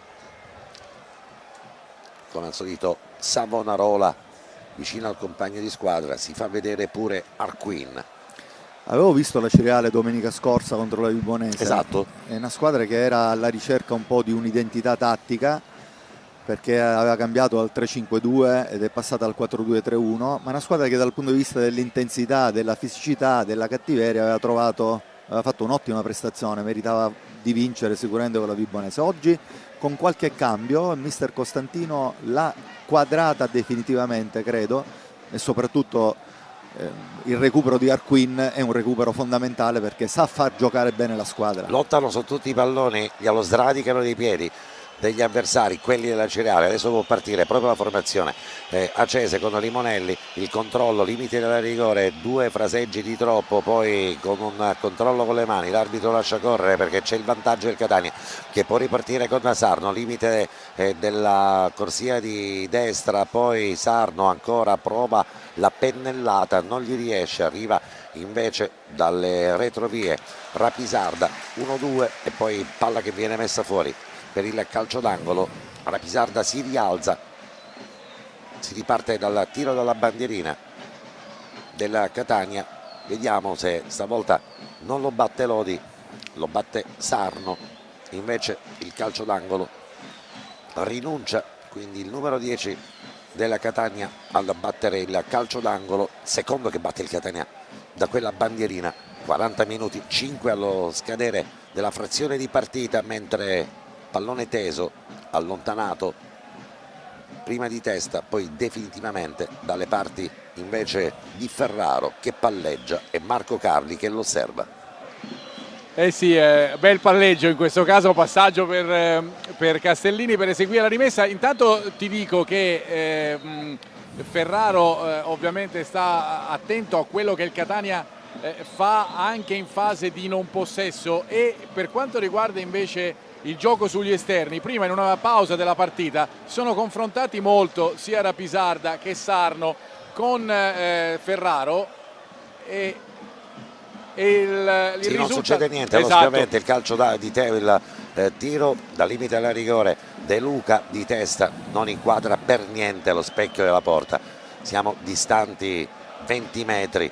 Come al solito Savonarola vicino al compagno di squadra, si fa vedere pure Arquin. Avevo visto la Cireale domenica scorsa contro la Vibonese. Esatto. È una squadra che era alla ricerca un po' di un'identità tattica, perché aveva cambiato dal 3-5-2 ed è passata al 4-2-3-1, ma una squadra che dal punto di vista dell'intensità, della fisicità, della cattiveria aveva fatto un'ottima prestazione, meritava di vincere sicuramente con la Vibonese. Oggi con qualche cambio il mister Costantino l'ha quadrata definitivamente, credo, e soprattutto il recupero di Arquin è un recupero fondamentale perché sa far giocare bene la squadra. Lottano su tutti i palloni, glielo sradicano dei piedi, degli avversari, quelli della Cireale. Adesso può partire proprio la formazione Acese con Limonelli, il controllo, limite della rigore, 2 fraseggi di troppo, poi con un controllo con le mani l'arbitro lascia correre perché c'è il vantaggio del Catania che può ripartire con Sarno, limite della corsia di destra, poi Sarno ancora prova la pennellata, non gli riesce, arriva invece dalle retrovie Rapisarda, 1-2 e poi palla che viene messa fuori per il calcio d'angolo. Rapisarda si rialza, si riparte dal tiro dalla bandierina della Catania, vediamo se stavolta non lo batte Lodi, lo batte Sarno, invece il calcio d'angolo rinuncia, quindi il numero 10 della Catania al battere il calcio d'angolo, secondo che batte il Catania da quella bandierina. 40 minuti, 5 allo scadere della frazione di partita, mentre pallone teso, allontanato prima di testa, poi definitivamente dalle parti invece di Ferraro che palleggia e Marco Carli che lo osserva. Eh sì, bel palleggio in questo caso, passaggio per Castellini per eseguire la rimessa. Intanto ti dico che Ferraro ovviamente sta attento a quello che il Catania fa anche in fase di non possesso, e per quanto riguarda invece il gioco sugli esterni, prima in una pausa della partita sono confrontati molto sia Rapisarda che Sarno con Ferraro e il sì, non risultato... succede niente, esatto. logicamente il calcio di il tiro da limite alla rigore, De Luca di testa non inquadra per niente lo specchio della porta, siamo distanti 20 metri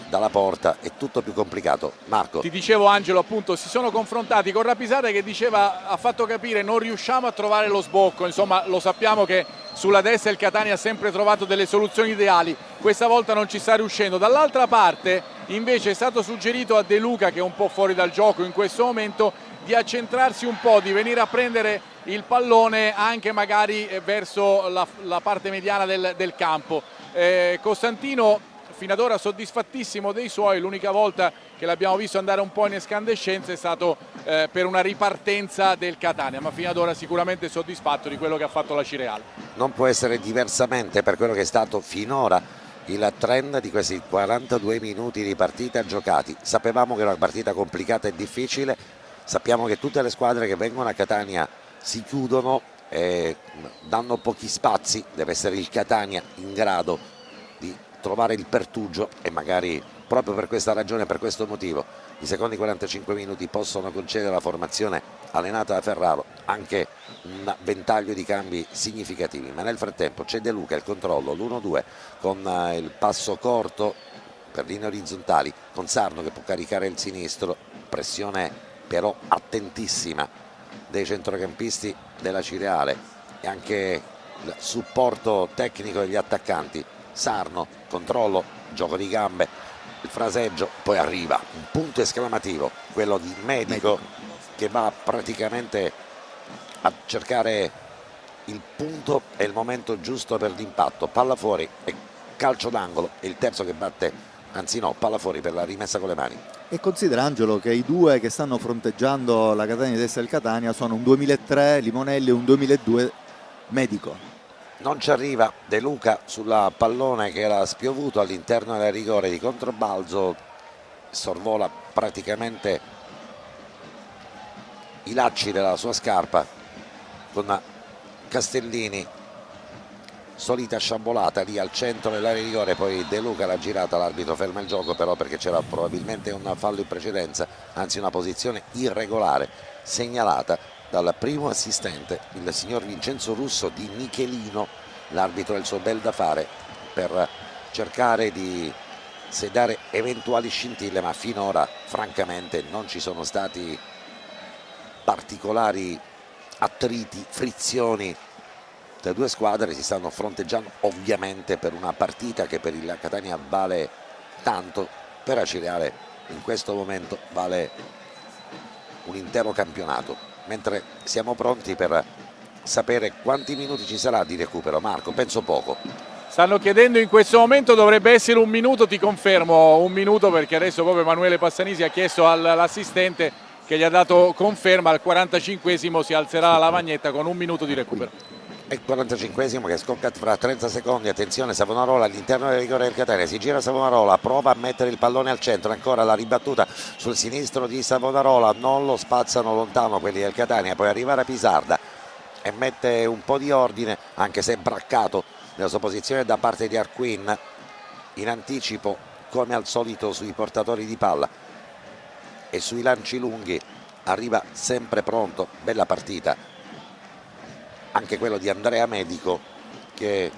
dalla porta, è tutto più complicato. Marco, ti dicevo Angelo, appunto si sono confrontati con Rapisarda che diceva, ha fatto capire non riusciamo a trovare lo sbocco, insomma lo sappiamo che sulla destra il Catania ha sempre trovato delle soluzioni ideali, questa volta non ci sta riuscendo. Dall'altra parte invece è stato suggerito a De Luca, che è un po' fuori dal gioco in questo momento, di accentrarsi un po', di venire a prendere il pallone anche magari verso la parte mediana del campo. Costantino fino ad ora soddisfattissimo dei suoi, l'unica volta che l'abbiamo visto andare un po' in escandescenza è stato per una ripartenza del Catania, ma fino ad ora sicuramente soddisfatto di quello che ha fatto la Cireale. non può essere diversamente per quello che è stato finora il trend di questi 42 minuti di partita giocati. Sapevamo che era una partita complicata e difficile, sappiamo che tutte le squadre che vengono a Catania si chiudono e danno pochi spazi, deve essere il Catania in grado di trovare il pertugio e magari proprio per questa ragione, per questo motivo i secondi 45 minuti possono concedere alla formazione allenata da Ferraro anche un ventaglio di cambi significativi, ma nel frattempo c'è De Luca, il controllo, l'1-2 con il passo corto per linee orizzontali con Sarno che può caricare il sinistro, pressione però attentissima dei centrocampisti della Cireale e anche il supporto tecnico degli attaccanti. Sarno, controllo, gioco di gambe, il fraseggio, poi arriva un punto esclamativo, quello di Medico che va praticamente a cercare il punto e il momento giusto per l'impatto, palla fuori e calcio d'angolo, e il terzo che batte, anzi no, palla fuori per la rimessa con le mani. E considera Angelo che i due che stanno fronteggiando la Catania di destra del Catania sono un 2003 Limonelli e un 2002 Medico. Non ci arriva De Luca sulla pallone che era spiovuto all'interno della rigore di controbalzo, sorvola praticamente i lacci della sua scarpa con Castellini, solita sciambolata lì al centro dell'area di rigore, poi De Luca l'ha girata, l'arbitro ferma il gioco però perché c'era probabilmente un fallo in precedenza, anzi una posizione irregolare segnalata dal primo assistente, il signor Vincenzo Russo di Michelino. L'arbitro ha il suo bel da fare per cercare di sedare eventuali scintille, ma finora francamente non ci sono stati particolari attriti, frizioni. Le due squadre si stanno fronteggiando ovviamente per una partita che per il Catania vale tanto, per la Cireale in questo momento vale un intero campionato, mentre siamo pronti per sapere quanti minuti ci sarà di recupero. Marco, penso poco. Stanno chiedendo in questo momento, dovrebbe essere un minuto, ti confermo un minuto perché adesso proprio Emanuele Passanisi ha chiesto all'assistente che gli ha dato conferma. Al 45esimo si alzerà la lavagnetta con 1 minuto di recupero. È il 45esimo che scocca fra 30 secondi. Attenzione, Savonarola all'interno del rigore del Catania, si gira Savonarola, prova a mettere il pallone al centro, ancora la ribattuta sul sinistro di Savonarola, non lo spazzano lontano quelli del Catania, poi arriva Rapisarda e mette un po' di ordine, anche se braccato nella sua posizione da parte di Arquin, in anticipo come al solito sui portatori di palla e sui lanci lunghi, arriva sempre pronto. Bella partita anche quello di Andrea Medico, che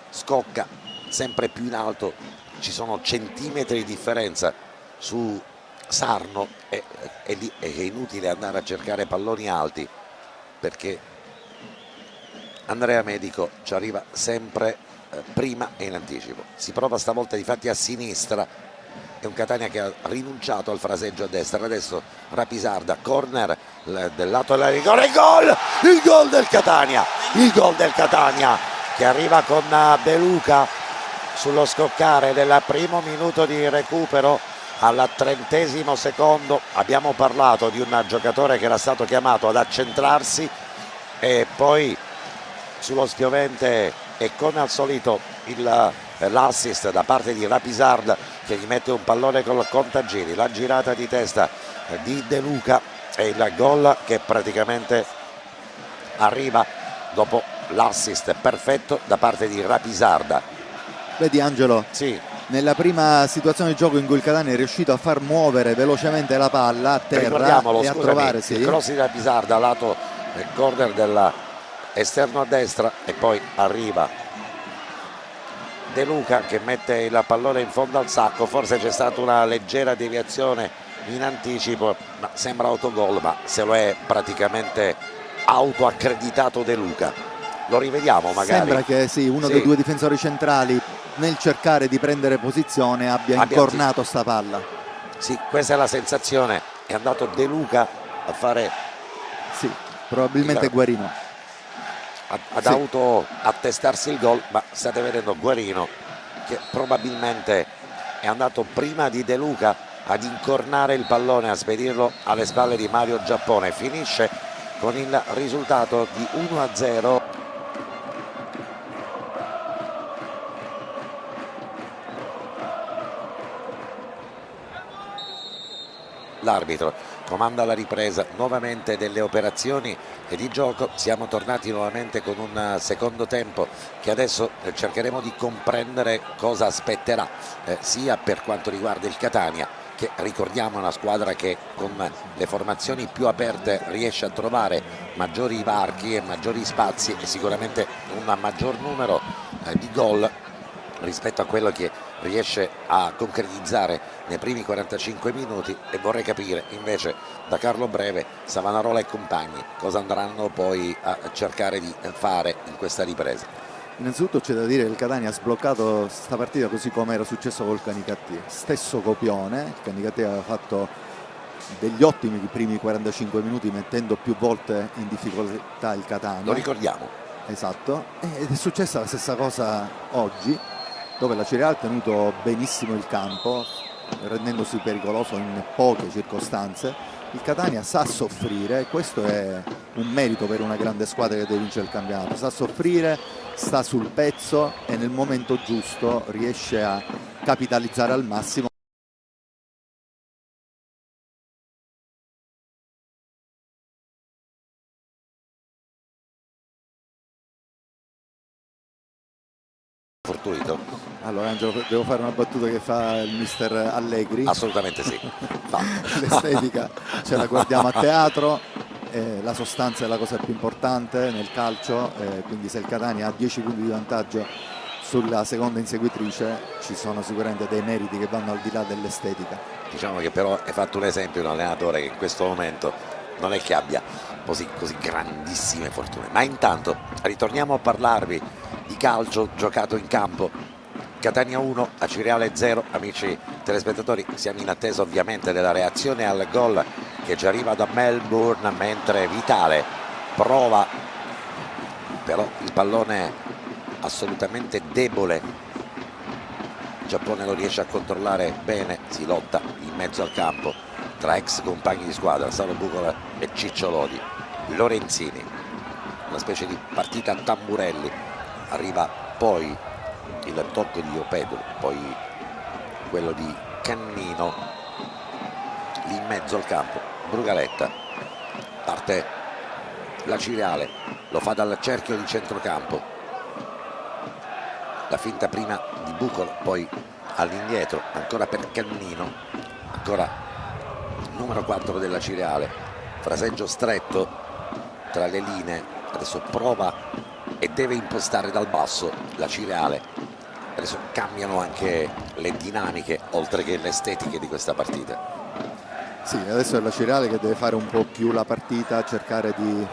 scocca sempre più in alto, ci sono centimetri di differenza su Sarno e lì è inutile andare a cercare palloni alti, perché Andrea Medico ci arriva sempre prima e in anticipo. Si prova stavolta difatti a sinistra, è un Catania che ha rinunciato al fraseggio a destra. Adesso Rapisarda, corner del lato della rigore, il gol del Catania, il gol del Catania che arriva con De Luca sullo scoccare del primo minuto di recupero al 30° secondo. Abbiamo parlato di un giocatore che era stato chiamato ad accentrarsi e poi sullo spiovente e come al solito l'assist da parte di Rapisarda che gli mette un pallone col contagiri, la girata di testa di De Luca e il gol che praticamente arriva dopo l'assist perfetto da parte di Rapisarda. Vedi Angelo? Sì. Nella prima situazione di gioco in cui il Catania è riuscito a far muovere velocemente la palla a terra e a trovare il cross di Rapisarda lato corner dell'esterno a destra e poi arriva De Luca che mette il pallone in fondo al sacco. Forse c'è stata una leggera deviazione in anticipo, ma sembra autogol, ma se lo è praticamente autoaccreditato De Luca. Lo rivediamo magari. Sembra che sì, uno dei due difensori centrali nel cercare di prendere posizione abbia incornato sta palla. Sì, questa è la sensazione. È andato De Luca a fare, sì, probabilmente Guarino ad auto attestarsi il gol, ma state vedendo Guarino che probabilmente è andato prima di De Luca ad incornare il pallone, a spedirlo alle spalle di Mario Giappone. Finisce con il risultato di 1-0. L'arbitro comanda la ripresa nuovamente delle operazioni e di gioco. Siamo tornati nuovamente con un secondo tempo che adesso cercheremo di comprendere cosa aspetterà, sia per quanto riguarda il Catania, che ricordiamo è una squadra che con le formazioni più aperte riesce a trovare maggiori varchi e maggiori spazi e sicuramente un maggior numero di gol rispetto a quello che riesce a concretizzare nei primi 45 minuti. E vorrei capire invece da Carlo Breve, Savonarola e compagni cosa andranno poi a cercare di fare in questa ripresa. Innanzitutto c'è da dire che il Catania ha sbloccato questa partita così come era successo col Canicattì, stesso copione. Il Canicattì aveva fatto degli ottimi primi 45 minuti mettendo più volte in difficoltà il Catania, lo ricordiamo. Esatto, ed è successa la stessa cosa oggi, dove la Cireale ha tenuto benissimo il campo, rendendosi pericoloso in poche circostanze. Il Catania sa soffrire, questo è un merito per una grande squadra che deve vincere il campionato. Sa soffrire, sta sul pezzo e nel momento giusto riesce a capitalizzare al massimo. Fortuito. Allora Angelo, devo fare una battuta che fa il mister Allegri. Assolutamente sì. L'estetica ce la guardiamo a teatro, la sostanza è la cosa più importante nel calcio, quindi se il Catania ha 10 punti di vantaggio sulla seconda inseguitrice ci sono sicuramente dei meriti che vanno al di là dell'estetica. Diciamo che però hai fatto un esempio di un allenatore che in questo momento non è che abbia così grandissime fortune, ma intanto ritorniamo a parlarvi di calcio giocato in campo. Catania 1 a Cireale 0. Amici telespettatori, siamo in attesa ovviamente della reazione al gol che ci arriva da Melbourne, mentre Vitale prova, però il pallone assolutamente debole. Il Giappone lo riesce a controllare bene, si lotta in mezzo al campo tra ex compagni di squadra, Salo Bucola e Ciccio Lodi. Lorenzini, una specie di partita a tamburelli, arriva poi il tocco di Iopedro, poi quello di Cannino, lì in mezzo al campo. Brugaletta, parte la Cireale, lo fa dal cerchio di centrocampo, la finta prima di Bucola, poi all'indietro ancora per Cannino, ancora numero 4 della Cireale, fraseggio stretto tra le linee, adesso prova e deve impostare dal basso la Cireale. Adesso cambiano anche le dinamiche oltre che le estetiche di questa partita. Sì, adesso è la Cireale che deve fare un po' più la partita, cercare di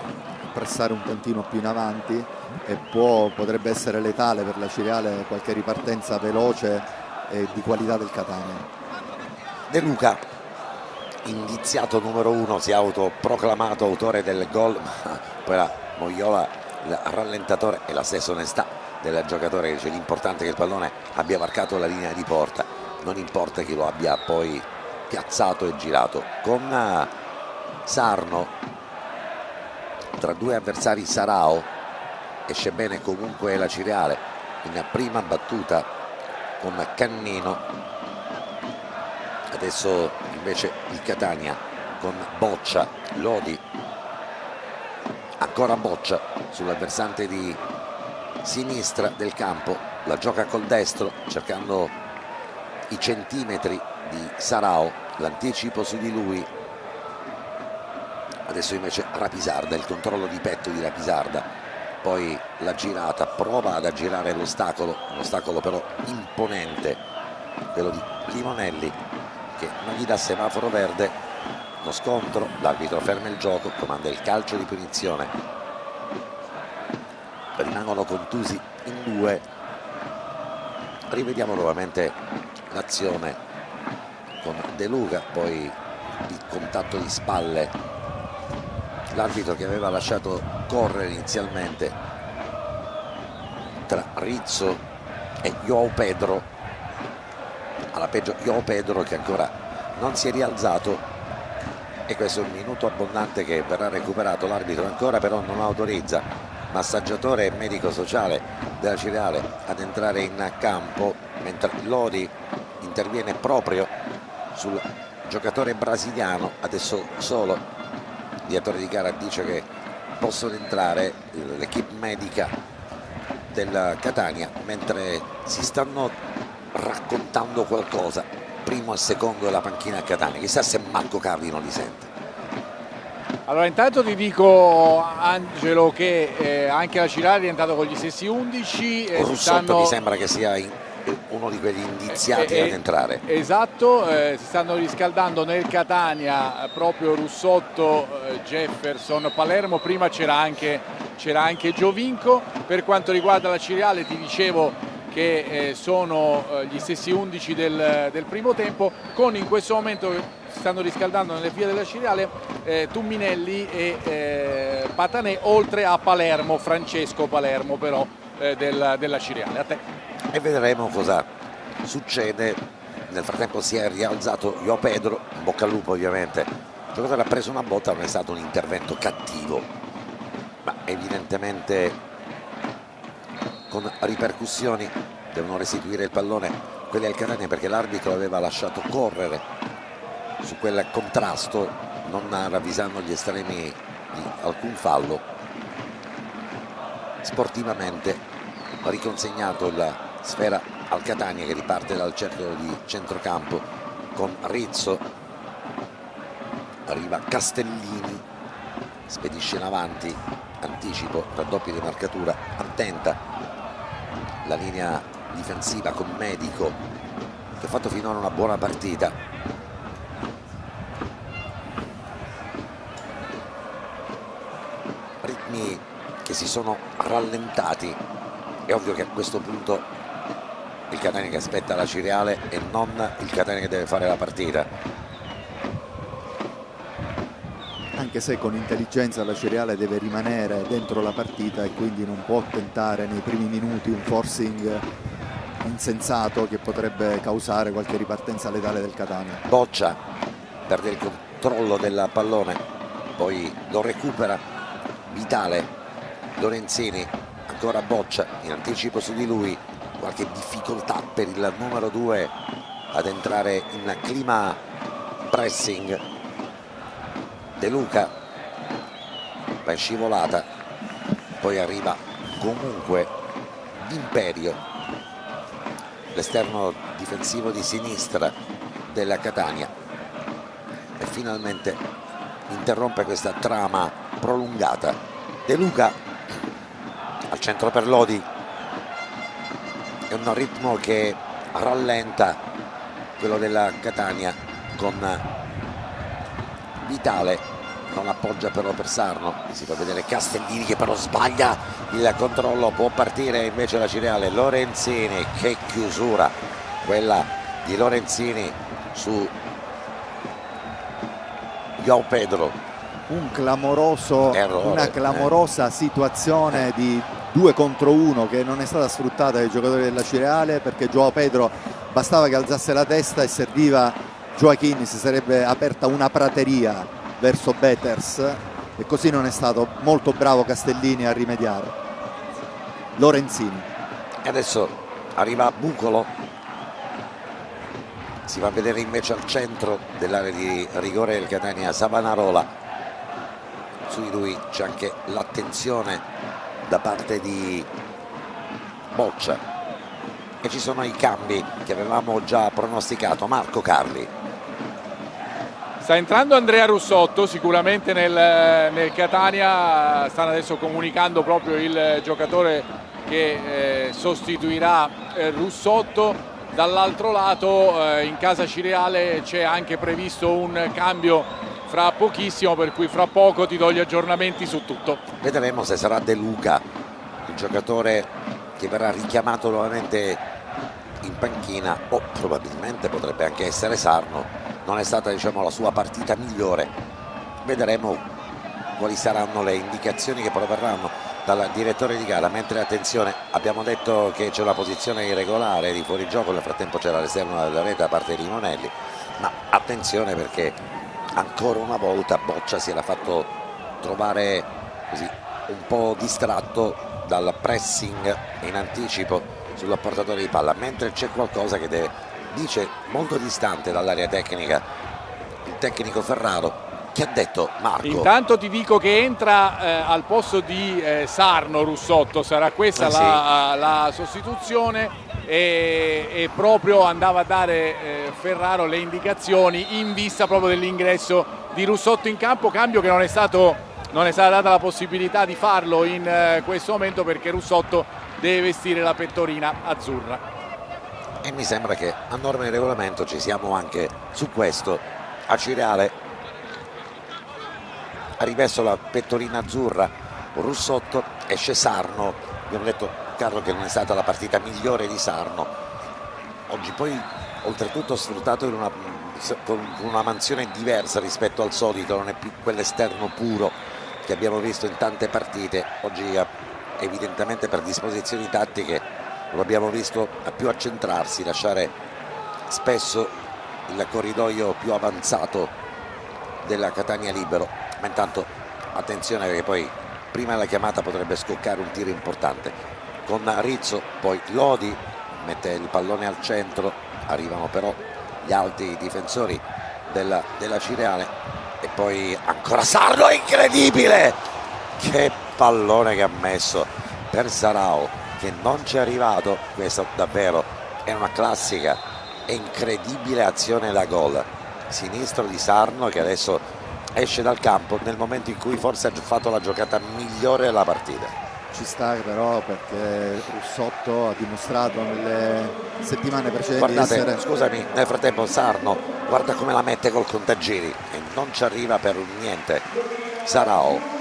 pressare un tantino più in avanti, e potrebbe essere letale per la Cireale qualche ripartenza veloce e di qualità del Catania. De Luca, indiziato numero 1, si è autoproclamato autore del gol, ma poi la Moiola, il rallentatore e la stessa onestà del giocatore, che dice l'importante è che il pallone abbia varcato la linea di porta, non importa chi lo abbia poi piazzato e girato. Con Sarno tra due avversari, Sarao, esce bene comunque la Cireale in prima battuta con Cannino. Adesso invece il Catania con Boccia, Lodi, ancora Boccia sulla versante di sinistra del campo, la gioca col destro cercando i centimetri di Sarao, l'anticipo su di lui. Adesso invece Rapisarda, il controllo di petto di Rapisarda, poi la girata, prova ad aggirare l'ostacolo, un ostacolo però imponente, quello di Limonelli, che non gli dà semaforo verde. Lo scontro, l'arbitro ferma il gioco, comanda il calcio di punizione, rimangono contusi in due. Rivediamo nuovamente l'azione con De Luca, poi il contatto di spalle, l'arbitro che aveva lasciato correre inizialmente tra Rizzo e João Pedro, alla peggio João Pedro che ancora non si è rialzato, e questo è un minuto abbondante che verrà recuperato. L'arbitro ancora però non autorizza massaggiatore e medico sociale della Cireale ad entrare in campo, mentre Lodi interviene proprio sul giocatore brasiliano. Adesso solo il direttore di gara dice che possono entrare l'equipe medica del Catania, mentre si stanno raccontando qualcosa primo e secondo della panchina a Catania. Chissà se Marco Carli non li sente. Allora intanto ti dico, Angelo, che anche la Cireale è rientrato con gli stessi 11. Russotto mi sembra che sia uno di quegli indiziati ad entrare. Esatto, si stanno riscaldando nel Catania proprio Russotto, Jefferson, Palermo. Prima c'era anche Giovinco. Per quanto riguarda la Cireale ti dicevo che sono gli stessi 11 del primo tempo, con in questo momento si stanno riscaldando nelle file della Cireale Tumminelli e Patanè, oltre a Palermo, Francesco Palermo però della Cireale. A te. E vedremo cosa succede. Nel frattempo si è rialzato João Pedro, in bocca al lupo ovviamente. Il giocatore ha preso una botta, non è stato un intervento cattivo, ma evidentemente con ripercussioni. Devono restituire il pallone quelli al Catania, perché l'arbitro aveva lasciato correre su quel contrasto, non ravvisando gli estremi di alcun fallo. Sportivamente ha riconsegnato la sfera al Catania, che riparte dal cerchio di centrocampo con Rizzo. Arriva Castellini, spedisce in avanti, anticipo, raddoppio di marcatura, attenta la linea difensiva con Medico, che ha fatto finora una buona partita. Ritmi che si sono rallentati. È ovvio che a questo punto il Catania che aspetta la Cireale e non il Catania che deve fare la partita. Anche se con intelligenza la Cireale deve rimanere dentro la partita e quindi non può tentare nei primi minuti un forcing insensato che potrebbe causare qualche ripartenza letale del Catania. Boccia perde il controllo del pallone, poi lo recupera Vitale, Lorenzini, ancora Boccia in anticipo su di lui, qualche difficoltà per il numero 2 ad entrare in clima pressing. De Luca va in scivolata, poi arriva comunque D'Imperio, l'esterno difensivo di sinistra della Catania, e finalmente interrompe questa trama prolungata. De Luca al centro per Lodi, è un ritmo che rallenta quello della Catania, con Vitale, non appoggia però per Sarno, si fa vedere Castellini che però sbaglia il controllo, può partire invece la Cireale. Lorenzini, che chiusura quella di Lorenzini su João Pedro, un clamoroso errore, una clamorosa situazione di 2 contro 1 che non è stata sfruttata dai giocatori della Cireale, perché João Pedro bastava che alzasse la testa e serviva Joaquin, si sarebbe aperta una prateria verso Beters, e così non è stato molto bravo Castellini a rimediare. Lorenzini, e adesso arriva Bucolo, si va a vedere invece al centro dell'area di rigore del Catania Savanarola, su di lui c'è anche l'attenzione da parte di Boccia, e ci sono i cambi che avevamo già pronosticato. Marco Carli. Sta entrando Andrea Russotto sicuramente nel Catania, stanno adesso comunicando proprio il giocatore che sostituirà Russotto. Dall'altro lato in casa Cireale c'è anche previsto un cambio fra pochissimo, per cui fra poco ti do gli aggiornamenti su tutto. Vedremo se sarà De Luca il giocatore che verrà richiamato nuovamente in panchina, o probabilmente potrebbe anche essere Sarno. Non è stata, diciamo, la sua partita migliore. Vedremo quali saranno le indicazioni che proverranno dal direttore di gara, mentre attenzione, abbiamo detto che c'è una posizione irregolare di fuorigioco, nel frattempo c'era l'esterno della rete da parte di Monelli, ma attenzione perché ancora una volta Boccia si era fatto trovare così un po' distratto dal pressing in anticipo sul portatore di palla, mentre c'è qualcosa che dice molto distante dall'area tecnica il tecnico Ferraro, che ha detto Marco. Intanto ti dico che entra al posto di Sarno Russotto, sarà questa la sostituzione, e proprio andava a dare Ferraro le indicazioni in vista proprio dell'ingresso di Russotto in campo, cambio che non è stata data la possibilità di farlo in questo momento, perché Russotto deve vestire la pettorina azzurra. E mi sembra che a norma di regolamento ci siamo anche su questo. A Cireale ha rimesso la pettorina azzurra Russotto, esce Sarno. Abbiamo detto, Carlo, che non è stata la partita migliore di Sarno oggi, poi oltretutto sfruttato con una mansione diversa rispetto al solito, non è più quell'esterno puro che abbiamo visto in tante partite. Oggi evidentemente per disposizioni tattiche lo abbiamo visto a più accentrarsi, lasciare spesso il corridoio più avanzato della Catania libero, ma intanto attenzione perché poi prima della chiamata potrebbe scoccare un tiro importante con Rizzo. Poi Lodi mette il pallone al centro, arrivano però gli alti difensori della Cireale, e poi ancora Sarno, incredibile, che pallone che ha messo per Sarao, che non ci è arrivato. Questa davvero è una classica e incredibile azione da gol, sinistro di Sarno, che adesso esce dal campo nel momento in cui forse ha fatto la giocata migliore della partita. ci sta però, perché Russotto ha dimostrato nelle settimane precedenti. Guardate, scusami, nel frattempo Sarno guarda come la mette col contagiri e non ci arriva per niente Sarao.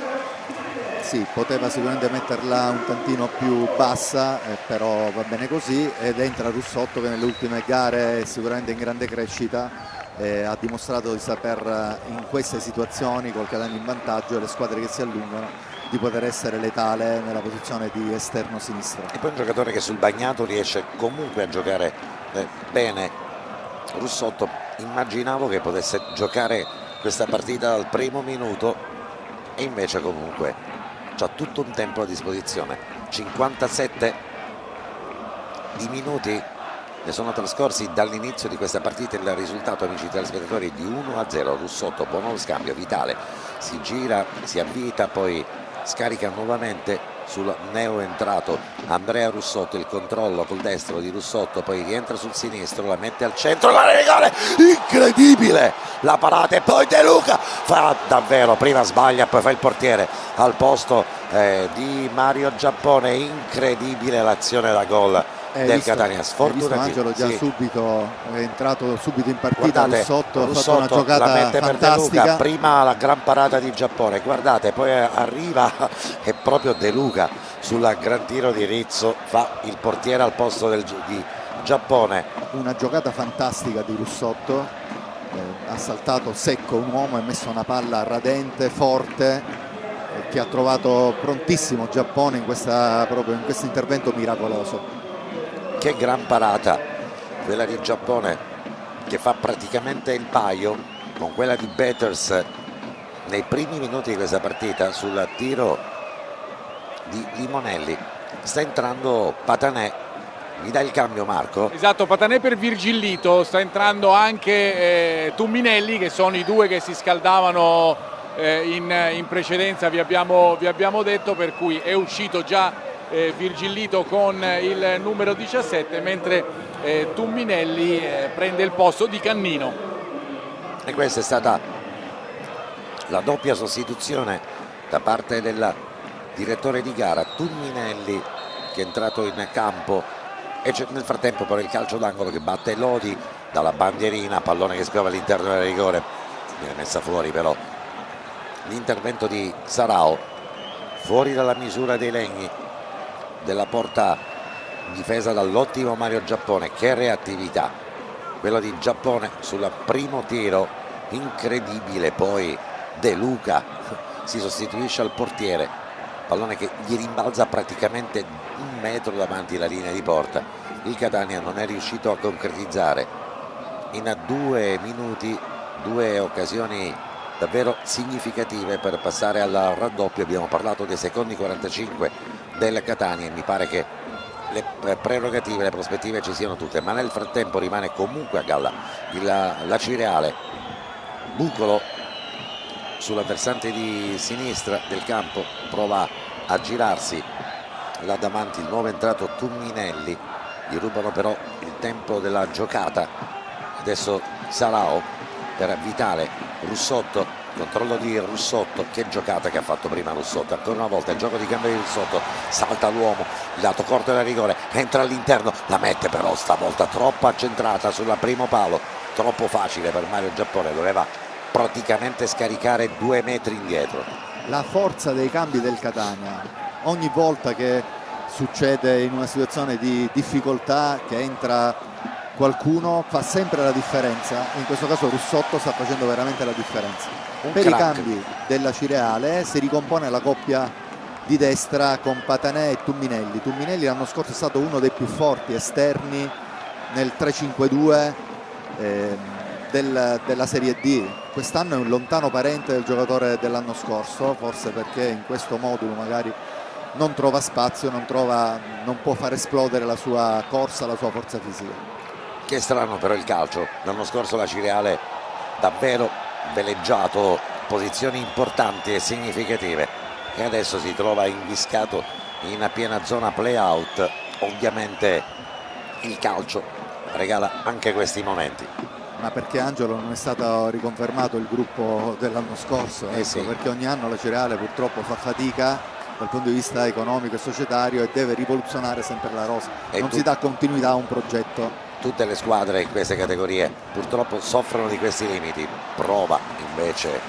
Sì, poteva sicuramente metterla un tantino più bassa, però va bene così, ed entra Russotto che nelle ultime gare è sicuramente in grande crescita, ha dimostrato di saper in queste situazioni, col Catania in vantaggio e le squadre che si allungano, di poter essere letale nella posizione di esterno sinistro. E poi un giocatore che sul bagnato riesce comunque a giocare bene. Russotto immaginavo che potesse giocare questa partita dal primo minuto e invece comunque c'ha tutto un tempo a disposizione. 57 di minuti ne sono trascorsi dall'inizio di questa partita. Il risultato, amici telespettatori, di 1-0. Russotto, buono lo scambio, Vitale si gira, si avvita, poi scarica nuovamente sul neo entrato Andrea Russotto, il controllo col destro di Russotto, poi rientra sul sinistro, la mette al centro, la regole, incredibile la parata, e poi De Luca fa davvero, prima sbaglia poi fa il portiere al posto di Mario Giappone. Incredibile l'azione da gol del Catania, sfortunatamente. Angelo già sì. subito è entrato subito in partita. Guardate, Russotto ha fatto Russotto una giocata la mette fantastica. per De Luca, prima la gran parata di Giappone, guardate, poi arriva e proprio De Luca sul gran tiro di Rizzo fa il portiere al posto di Giappone. Una giocata fantastica di Russotto, ha saltato secco un uomo e messo una palla radente, forte, che ha trovato prontissimo Giappone proprio in questo intervento miracoloso. Che gran parata quella di Giappone, che fa praticamente il paio con quella di Betters nei primi minuti di questa partita sul tiro di Limonelli. Sta entrando Patanè, mi dà il cambio Marco? Esatto, Patanè per Virgillito, sta entrando anche Tumminelli, che sono i due che si scaldavano in precedenza, vi abbiamo detto, per cui è uscito già Virgillito con il numero 17, mentre Tumminelli prende il posto di Cannino. E questa è stata la doppia sostituzione da parte del direttore di gara. Tumminelli che è entrato in campo, e c'è nel frattempo però il calcio d'angolo che batte Lodi dalla bandierina, pallone che scrive all'interno del rigore, viene messa fuori però l'intervento di Sarao, fuori dalla misura dei legni della porta difesa dall'ottimo Mario Giappone. Che reattività quello di Giappone sul primo tiro, incredibile. Poi De Luca si sostituisce al portiere, pallone che gli rimbalza praticamente un metro davanti alla linea di porta. Il Catania non è riuscito a concretizzare in 2 minuti 2 occasioni davvero significative per passare al raddoppio. Abbiamo parlato dei secondi 45 del Catania e mi pare che le prerogative, le prospettive ci siano tutte, ma nel frattempo rimane comunque a galla la Cireale. Bucolo sulla versante di sinistra del campo prova a girarsi là davanti il nuovo entrato Tumminelli, gli rubano però il tempo della giocata. Adesso Sarao per Vitale, Russotto, controllo di Russotto, che giocata che ha fatto prima Russotto, ancora una volta il gioco di gambe di Russotto, salta l'uomo, il lato corto del rigore, entra all'interno, la mette però stavolta troppo accentrata sul primo palo, troppo facile per Mario Giappone, doveva praticamente scaricare 2 metri indietro. La forza dei cambi del Catania, ogni volta che succede in una situazione di difficoltà che entra qualcuno fa sempre la differenza. In questo caso Russotto sta facendo veramente la differenza. Per i cambi della Cireale si ricompone la coppia di destra con Patanè e Tumminelli. Tumminelli l'anno scorso è stato uno dei più forti esterni nel 3-5-2 della Serie D. Quest'anno è un lontano parente del giocatore dell'anno scorso, forse perché in questo modulo magari non trova spazio, non può far esplodere la sua corsa, la sua forza fisica. Che strano però il calcio, l'anno scorso la Cireale davvero veleggiato posizioni importanti e significative e adesso si trova inviscato in piena zona play-out. Ovviamente il calcio regala anche questi momenti. Ma perché Angelo non è stato riconfermato il gruppo dell'anno scorso? Ecco, sì. Perché ogni anno la Cireale purtroppo fa fatica dal punto di vista economico e societario e deve rivoluzionare sempre la rosa. Non si dà continuità a un progetto. Tutte le squadre in queste categorie purtroppo soffrono di questi limiti. Prova invece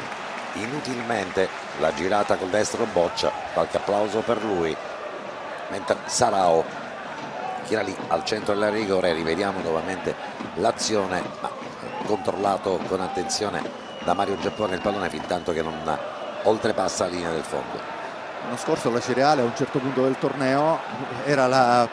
inutilmente la girata col destro Boccia, qualche applauso per lui, mentre Sarao tira lì al centro del rigore. Rivediamo nuovamente l'azione, ma controllato con attenzione da Mario Giappone il pallone fin tanto che non oltrepassa la linea del fondo. L'anno scorso la Cireale a un certo punto del torneo era la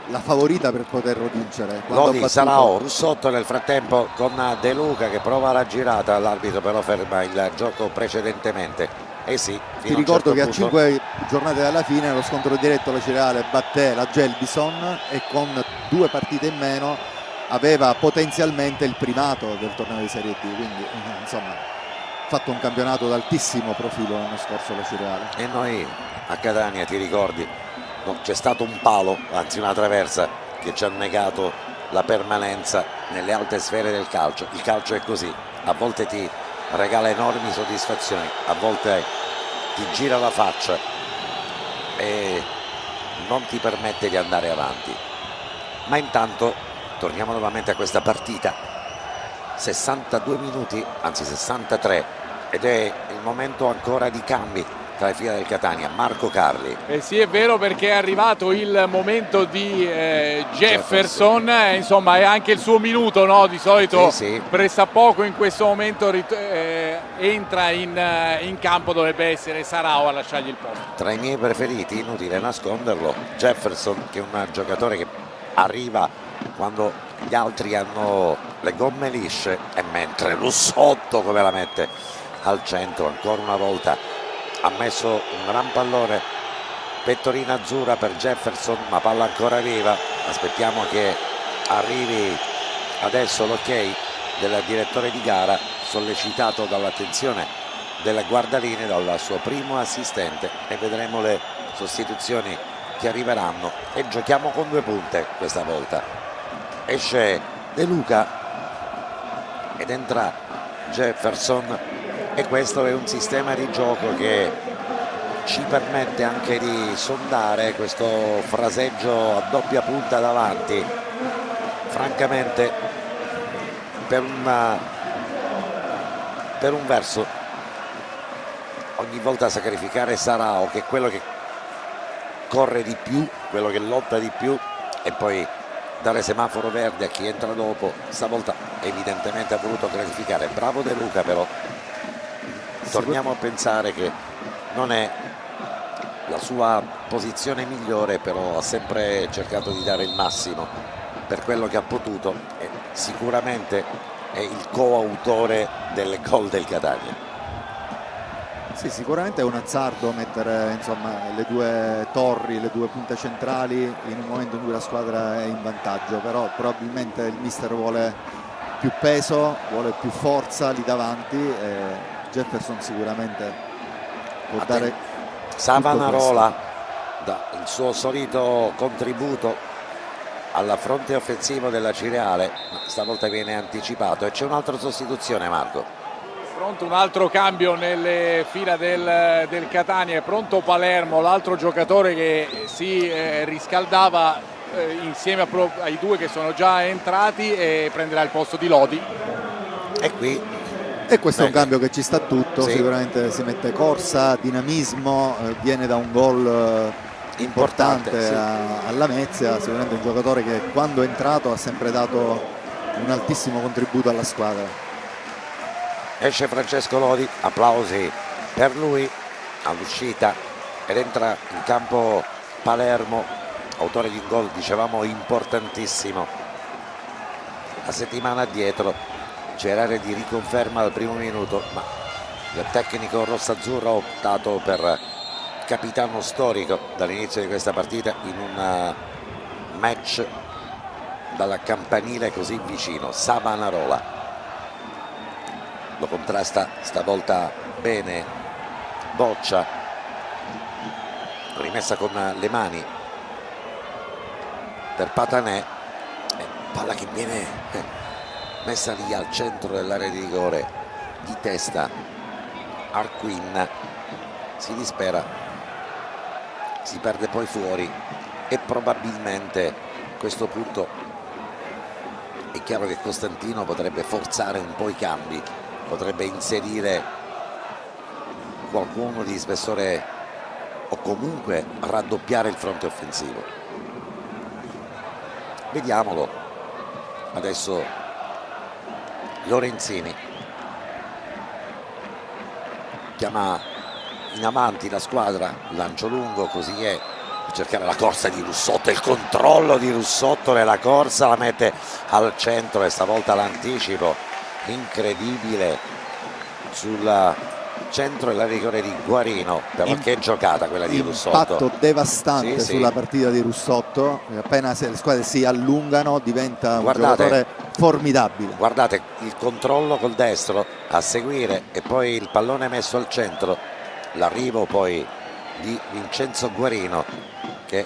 la favorita per poterlo vincere. Quando Lodi, ha battuto- Sarao, Russotto nel frattempo con De Luca che prova la girata, l'arbitro però ferma il gioco precedentemente. E sì, Ti fino a un ricordo certo che a punto 5 giornate dalla fine lo scontro diretto la Cireale batté la Gelbison e con 2 partite in meno aveva potenzialmente il primato del torneo di Serie D, quindi insomma ha fatto un campionato d'altissimo profilo l'anno scorso la Cireale. E noi a Catania, ti ricordi, no, c'è stato un palo, anzi una traversa, che ci ha negato la permanenza nelle alte sfere del calcio. Il calcio è così, a volte ti regala enormi soddisfazioni, a volte ti gira la faccia e non ti permette di andare avanti. Ma intanto torniamo nuovamente a questa partita, 62 minuti, anzi 63, ed è il momento ancora di cambi tra le fila del Catania. Marco Carli. Sì, è vero, perché è arrivato il momento di Jefferson, insomma è anche il suo minuto, no? Di solito Sì. pressappoco in questo momento entra in campo, dovrebbe essere Sarao a lasciargli il posto. Tra i miei preferiti, inutile nasconderlo, Jefferson, che è un giocatore che arriva quando gli altri hanno le gomme lisce, e mentre Russotto come la mette al centro ancora una volta. Ha messo un gran pallone, pettorina azzurra per Jefferson, ma palla ancora viva. Aspettiamo che arrivi adesso l'ok del direttore di gara, sollecitato dall'attenzione del guardalinee, dal suo primo assistente, e vedremo le sostituzioni che arriveranno. E giochiamo con 2 punte questa volta. Esce De Luca ed entra Jefferson, e questo è un sistema di gioco che ci permette anche di sondare questo fraseggio a doppia punta davanti. Francamente per un verso ogni volta sacrificare Sarao, che è quello che corre di più, quello che lotta di più, e poi dare semaforo verde a chi entra dopo. Stavolta evidentemente ha voluto classificare. Bravo De Luca, però torniamo a pensare che non è la sua posizione migliore, però ha sempre cercato di dare il massimo per quello che ha potuto, e sicuramente è il coautore del gol del Catania. Sì, sicuramente è un azzardo mettere insomma le 2 torri, le 2 punte centrali in un momento in cui la squadra è in vantaggio, però probabilmente il mister vuole più peso, vuole più forza lì davanti, e Jefferson sicuramente può dare Savonarola dà il suo solito contributo alla fronte offensivo della Cireale, ma stavolta viene anticipato, e c'è un'altra sostituzione. Marco, Pronto un altro cambio nelle fila del Catania, è pronto Palermo, l'altro giocatore che si riscaldava insieme ai 2 che sono già entrati, e prenderà il posto di Lodi. e qui e questo è un cambio che ci sta tutto. Sì. Sicuramente si mette corsa, dinamismo, viene da un gol importante sì. alla Mezia, sicuramente un giocatore che quando è entrato ha sempre dato un altissimo contributo alla squadra. Esce Francesco Lodi, applausi per lui all'uscita, ed entra in campo Palermo, autore di un gol, dicevamo, importantissimo. La settimana addietro c'era area di riconferma al primo minuto, ma il tecnico rossazzurro ha optato per capitano storico dall'inizio di questa partita in un match dalla campanile così vicino. Savonarola lo contrasta stavolta bene Boccia, rimessa con le mani per Patanè, palla che viene messa lì al centro dell'area di rigore di testa. Arquin si dispera, si perde poi fuori, e probabilmente a questo punto è chiaro che Costantino potrebbe forzare un po' i cambi, potrebbe inserire qualcuno di spessore o comunque raddoppiare il fronte offensivo. Vediamolo adesso. Lorenzini chiama in avanti la squadra, lancio lungo, così è, cercare la corsa di Russotto, il controllo di Russotto nella corsa, la mette al centro e stavolta l'anticipo incredibile sul centro e la rigore di Guarino. Però che giocata quella di Russotto, impatto devastante sì, sulla sì. partita di Russotto, appena le squadre si allungano diventa un Guardate, giocatore formidabile. guardate il controllo col destro a seguire e poi il pallone messo al centro, l'arrivo poi di Vincenzo Guarino che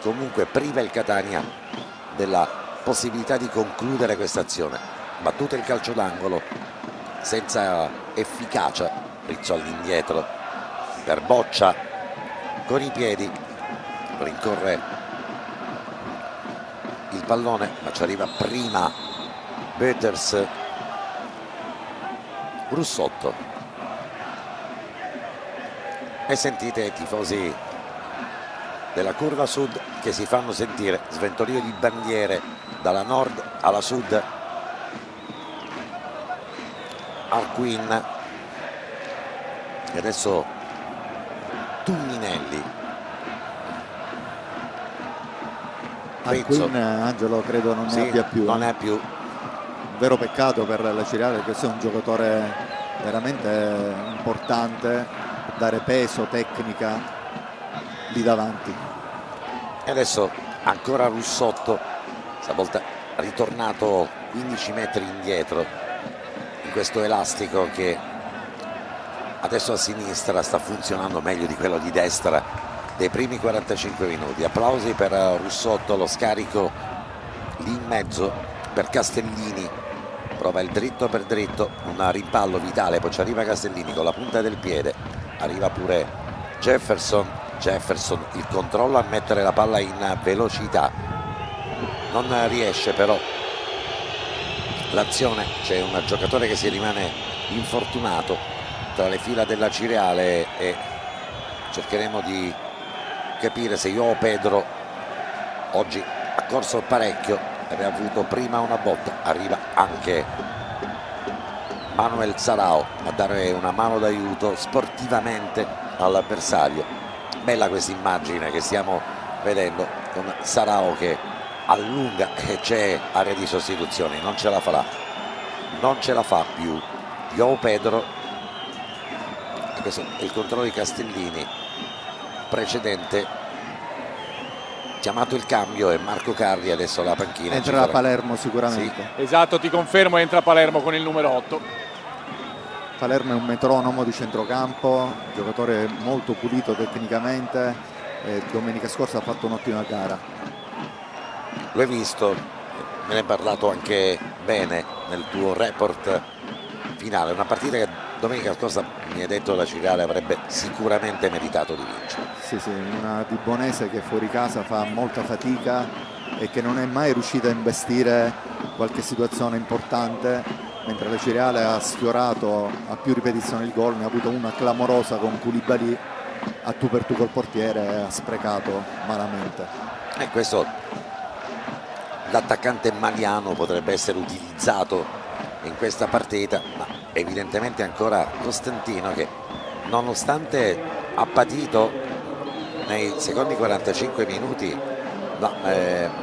comunque priva il Catania della possibilità di concludere questa azione. Battuto il calcio d'angolo senza efficacia, Rizzo all'indietro per Boccia con i piedi, rincorre il pallone ma ci arriva prima Bötters. Russotto, e sentite i tifosi della curva sud che si fanno sentire, sventolio di bandiere dalla nord alla sud. Arquin e adesso Tumminelli. Arquin, Angelo, credo non ne abbia più. Non è più. Un vero peccato per la Ciriale, perché questo è un giocatore veramente importante per dare peso, tecnica lì davanti. E adesso ancora Russotto, stavolta ritornato 15 metri indietro in questo elastico che adesso a sinistra sta funzionando meglio di quello di destra dei primi 45 minuti. Applausi per Russotto, lo scarico lì in mezzo per Castellini, prova il dritto per dritto, un rimpallo vitale, poi ci arriva Castellini con la punta del piede, arriva pure Jefferson, il controllo a mettere la palla in velocità, non riesce però l'azione, c'è un giocatore che si rimane infortunato tra le fila della Cireale e cercheremo di capire se Pedro oggi ha corso parecchio, aveva avuto prima una botta, arriva anche Manuel Sarao a dare una mano d'aiuto sportivamente all'avversario. Bella questa immagine che stiamo vedendo con Sarao che allunga e c'è area di sostituzione, non ce la farà, non ce la fa più Pedro. E questo è il controllo di Castellini precedente, chiamato il cambio e Marco Carri adesso alla panchina. Entra Palermo sicuramente. Sì. Esatto, ti confermo, entra Palermo con il numero 8. Palermo è un metronomo di centrocampo, giocatore molto pulito tecnicamente e domenica scorsa ha fatto un'ottima gara. Lo hai visto, me ne hai parlato anche bene nel tuo report finale, una partita che domenica scorsa mi hai detto la Cireale avrebbe sicuramente meritato di vincere. Sì, una Vibonese che fuori casa fa molta fatica e che non è mai riuscita a investire qualche situazione importante, mentre la Cireale ha sfiorato a più ripetizioni il gol, ne ha avuto una clamorosa con Koulibaly a tu per tu col portiere e ha sprecato malamente. E questo, l'attaccante Maliano potrebbe essere utilizzato in questa partita, ma evidentemente ancora Costantino che nonostante ha patito nei secondi 45 minuti la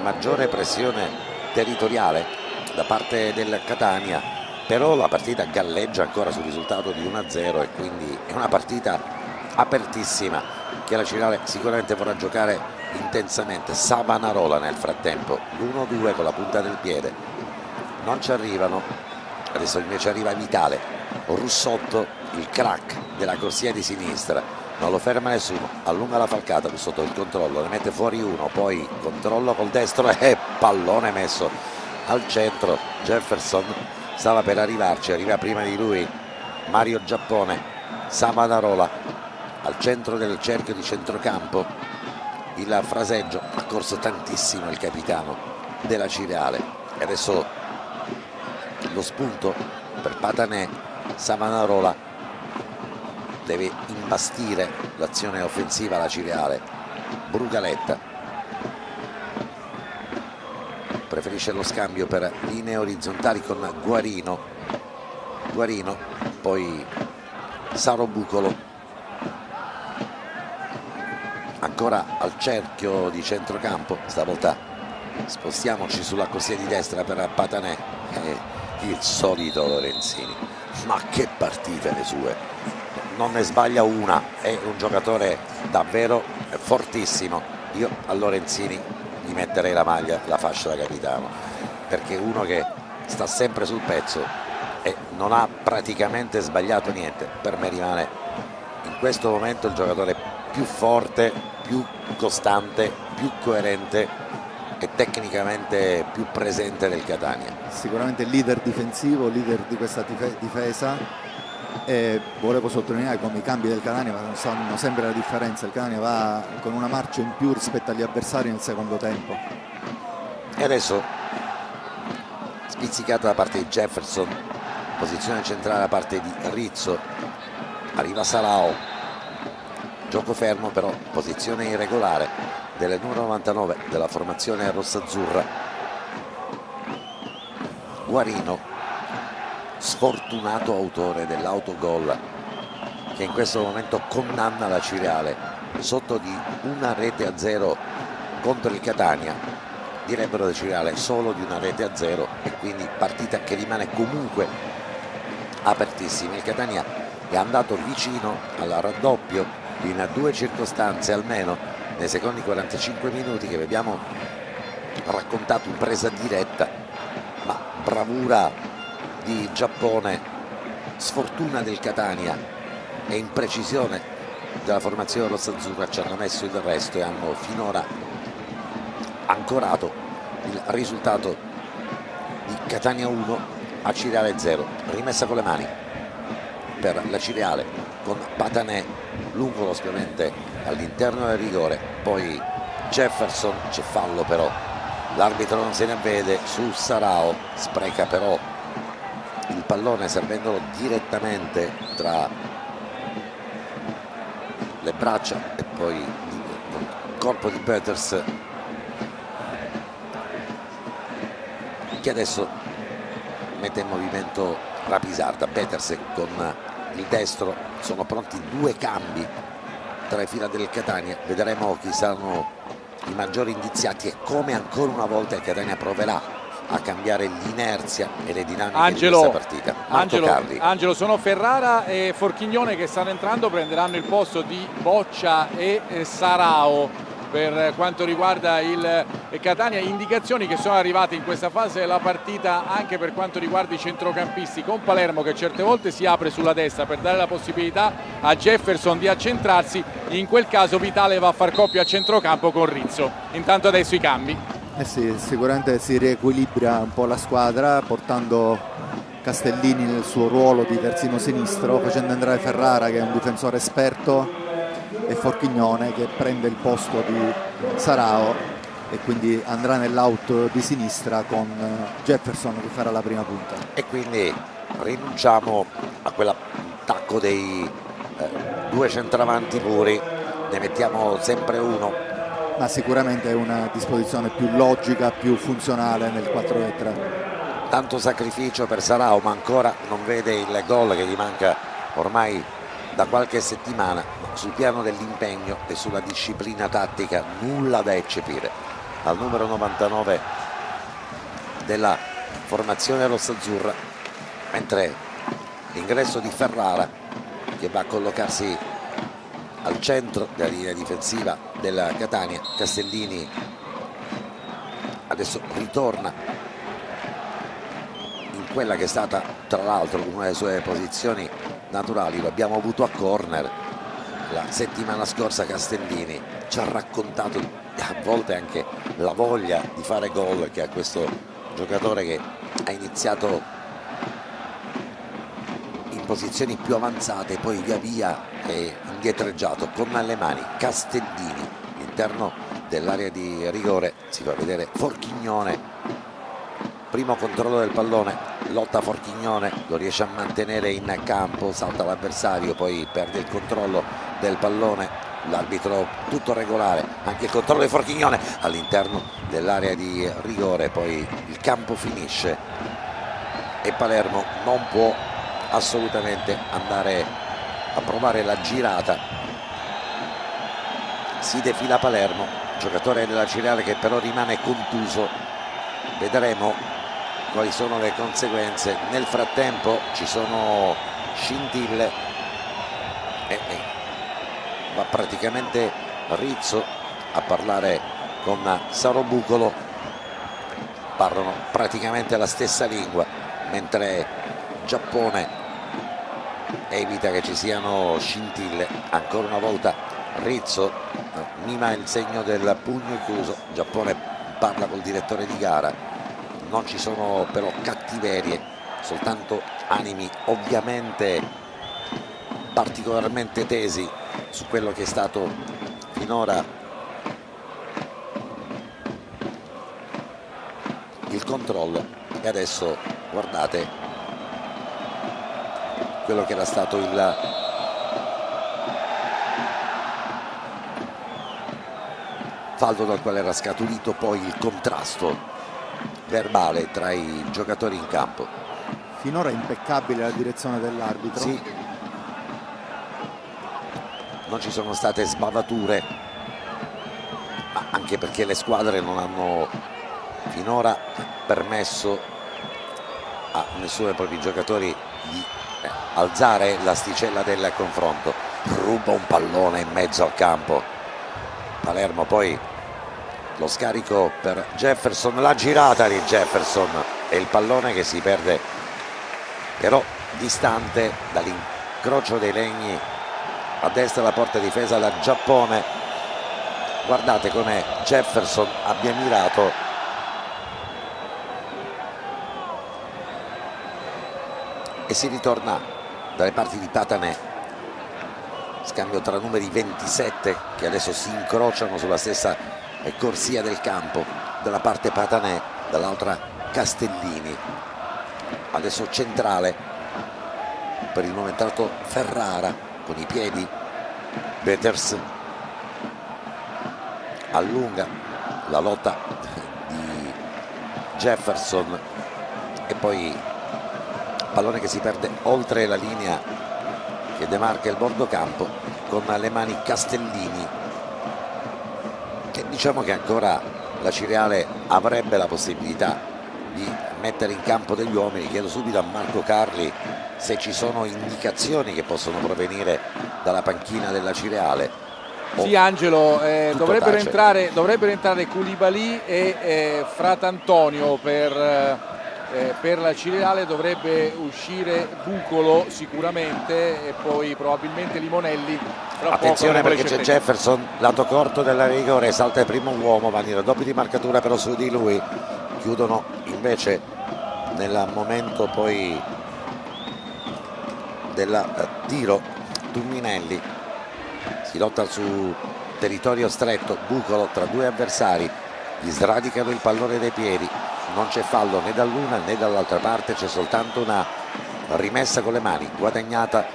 maggiore pressione territoriale da parte del Catania, però la partita galleggia ancora sul risultato di 1-0 e quindi è una partita apertissima che la Cireale sicuramente vorrà giocare intensamente. Savanarola nel frattempo l'1-2 con la punta del piede, non ci arrivano, adesso invece arriva Vitale. Russotto, il crack della corsia di sinistra, non lo ferma nessuno, allunga la falcata, Russotto il controllo, ne mette fuori uno, poi controllo col destro e pallone messo al centro. Jefferson stava per arrivarci, arriva prima di lui Mario Giappone. Savanarola al centro del cerchio di centrocampo, il fraseggio, ha corso tantissimo il capitano della Cireale e adesso lo spunto per Patanè. Savanarola deve imbastire l'azione offensiva alla Cireale. Brugaletta preferisce lo scambio per linee orizzontali con Guarino, poi Saro Bucolo, ancora al cerchio di centrocampo, stavolta spostiamoci sulla corsia di destra per Patanè, il solito Lorenzini. Ma che partite le sue, non ne sbaglia una, è un giocatore davvero fortissimo. Io a Lorenzini gli metterei la maglia, la fascia da capitano, perché uno che sta sempre sul pezzo e non ha praticamente sbagliato niente. Per me rimane in questo momento il giocatore più forte, più costante, più coerente e tecnicamente più presente del Catania. Sicuramente il leader difensivo, leader di questa difesa, e volevo sottolineare come i cambi del Catania fanno sempre la differenza. Il Catania va con una marcia in più rispetto agli avversari nel secondo tempo. E adesso spizzicata da parte di Jefferson, posizione centrale da parte di Rizzo, arriva Sarao, gioco fermo però, posizione irregolare del numero 99 della formazione rossazzurra. Guarino, sfortunato autore dell'autogol che in questo momento condanna la Cireale sotto di 1-0 contro il Catania. Direbbero di Cireale solo di 1-0 e quindi partita che rimane comunque apertissima. Il Catania è andato vicino al raddoppio in due circostanze almeno nei secondi 45 minuti che vi abbiamo raccontato in presa diretta, ma bravura di Giappone, sfortuna del Catania e imprecisione della formazione rossazzurra ci hanno messo il resto e hanno finora ancorato il risultato di Catania 1 a Cireale 0. Rimessa con le mani per la Cireale con Patanè lungo lo spiovente all'interno del rigore, poi Jefferson, c'è fallo però, l'arbitro non se ne avvede su Sarao, spreca però il pallone servendolo direttamente tra le braccia e poi il corpo di Peters, che adesso mette in movimento Rapisarda. Peters con il destro, sono pronti due cambi tra le fila del Catania, vedremo chi saranno i maggiori indiziati e come ancora una volta il Catania proverà a cambiare l'inerzia e le dinamiche di questa partita. Angelo, sono Ferrara e Forchignone che stanno entrando, prenderanno il posto di Boccia e Sarao per quanto riguarda il Catania. Indicazioni che sono arrivate in questa fase della partita anche per quanto riguarda i centrocampisti, con Palermo che certe volte si apre sulla destra per dare la possibilità a Jefferson di accentrarsi, in quel caso Vitale va a far coppia a centrocampo con Rizzo. Intanto adesso i cambi. Sì, sicuramente si riequilibra un po' la squadra portando Castellini nel suo ruolo di terzino sinistro, facendo entrare Ferrara che è un difensore esperto e Forchignone che prende il posto di Sarao e quindi andrà nell'out di sinistra con Jefferson che farà la prima punta. E quindi rinunciamo a quell'attacco dei due centravanti puri, ne mettiamo sempre uno. Ma sicuramente è una disposizione più logica, più funzionale nel 4-3. Tanto sacrificio per Sarao, ma ancora non vede il gol che gli manca ormai da qualche settimana. Sul piano dell'impegno e sulla disciplina tattica nulla da eccepire al numero 99 della formazione rossazzurra, mentre l'ingresso di Ferrara che va a collocarsi al centro della linea difensiva della Catania. Castellini adesso ritorna in quella che è stata tra l'altro una delle sue posizioni naturali, lo abbiamo avuto a corner la settimana scorsa. Castellini ci ha raccontato a volte anche la voglia di fare gol che ha questo giocatore che ha iniziato in posizioni più avanzate, poi via via è indietreggiato con le mani. Castellini all'interno dell'area di rigore, si fa vedere Forchignone, primo controllo del pallone, lotta Forchignone, lo riesce a mantenere in campo, salta l'avversario, poi perde il controllo del pallone, l'arbitro tutto regolare, anche il controllo di Forchignone all'interno dell'area di rigore, poi il campo finisce e Palermo non può assolutamente andare a provare la girata si defila Palermo, giocatore della Cireale che però rimane contuso. Vedremo quali sono le conseguenze. Nel frattempo ci sono scintille e va praticamente Rizzo a parlare con Saro Bucolo, parlano praticamente la stessa lingua, mentre Giappone evita che ci siano scintille. Ancora una volta Rizzo mima il segno del pugno chiuso, Giappone parla col direttore di gara, non ci sono però cattiverie, soltanto animi ovviamente particolarmente tesi su quello che è stato finora il controllo. E adesso guardate quello che era stato il fallo dal quale era scaturito poi il contrasto verbale tra i giocatori in campo. Finora impeccabile la direzione dell'arbitro. Sì, non ci sono state sbavature, ma anche perché le squadre non hanno finora permesso a nessuno dei propri giocatori di alzare l'asticella del confronto. Ruba un pallone in mezzo al campo Palermo, poi lo scarico per Jefferson, la girata di Jefferson e il pallone che si perde però distante dall'incrocio dei legni a destra della porta difesa da Giappone. Guardate come Jefferson abbia mirato e si ritorna dalle parti di Patanè, scambio tra numeri 27 che adesso si incrociano sulla stessa corsia del campo, dalla parte Patanè, dall'altra Castellini. Adesso centrale per il nuovo entrato Ferrara con i piedi, Peters allunga la lotta di Jefferson e poi pallone che si perde oltre la linea che demarca il bordo campo con le mani Castellini, che diciamo che ancora la Cireale avrebbe la possibilità di mettere in campo degli uomini. Chiedo subito a Marco Carli se ci sono indicazioni che possono provenire dalla panchina della Cireale. Sì, Angelo, dovrebbero tace. entrare Koulibaly e Fratantonio per la Cireale, dovrebbe uscire Bucolo sicuramente e poi probabilmente Limonelli. Attenzione perché c'è Jefferson, lato corto della rigore, salta il primo uomo, va in raddoppio di marcatura però su di lui. Chiudono invece nel momento poi del tiro Tumminelli, si lotta su territorio stretto, Bucolo tra due avversari, gli sradicano il pallone dai piedi, non c'è fallo né dall'una né dall'altra parte, c'è soltanto una rimessa con le mani guadagnata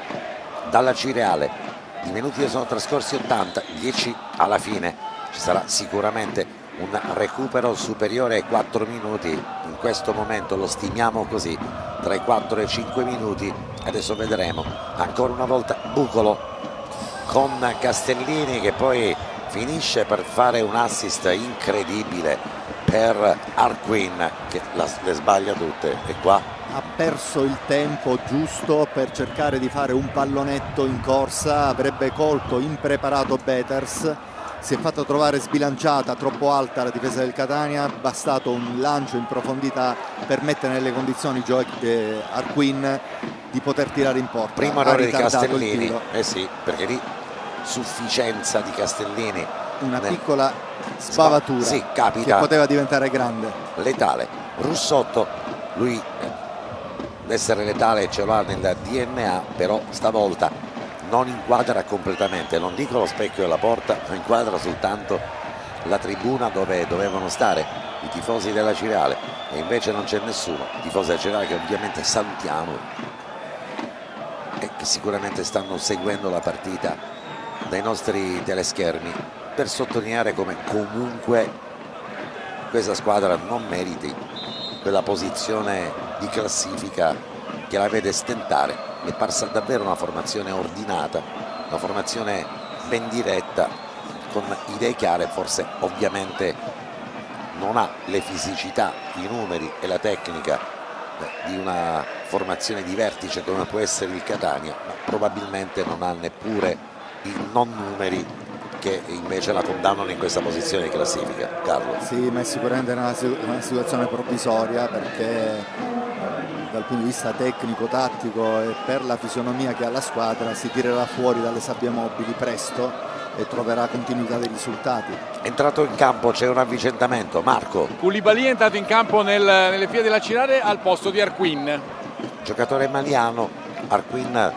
dalla Cireale. I minuti sono trascorsi 80, 10 alla fine, ci sarà sicuramente un recupero superiore ai 4 minuti, in questo momento lo stimiamo così, tra i 4 e i 5 minuti. Adesso vedremo. Ancora una volta Bucolo con Castellini che poi finisce per fare un assist incredibile per Arquin che le sbaglia tutte, e qua ha perso il tempo giusto per cercare di fare un pallonetto in corsa, avrebbe colto impreparato Peters, si è fatta trovare sbilanciata, troppo alta la difesa del Catania, bastato un lancio in profondità per mettere nelle condizioni Arquin di poter tirare in porta. Primo errore di Castellini, sì, perché lì sufficienza di Castellini, una piccola sbavatura sì, capita, che poteva diventare grande, letale. Russotto, lui l'essere letale ce l'ha nel DNA, però stavolta non inquadra completamente, non dico lo specchio della porta, ma inquadra soltanto la tribuna dove dovevano stare i tifosi della Cireale, e invece non c'è nessuno. I tifosi della Cireale che ovviamente salutiamo e che sicuramente stanno seguendo la partita dai nostri teleschermi, per sottolineare come comunque questa squadra non meriti quella posizione di classifica che la vede stentare. Mi è parsa davvero una formazione ordinata, una formazione ben diretta, con idee chiare, forse ovviamente non ha le fisicità, i numeri e la tecnica di una formazione di vertice come può essere il Catania, ma probabilmente non ha neppure i non numeri che invece la condannano in questa posizione di classifica. Carlo. Sì, ma è sicuramente una situazione provvisoria, perché dal punto di vista tecnico, tattico e per la fisionomia che ha la squadra si tirerà fuori dalle sabbie mobili presto e troverà continuità dei risultati. È entrato in campo, c'è un avvicendamento. Marco. Koulibaly è entrato in campo nelle file della Cirare al posto di Arquin. Giocatore maliano, Arquin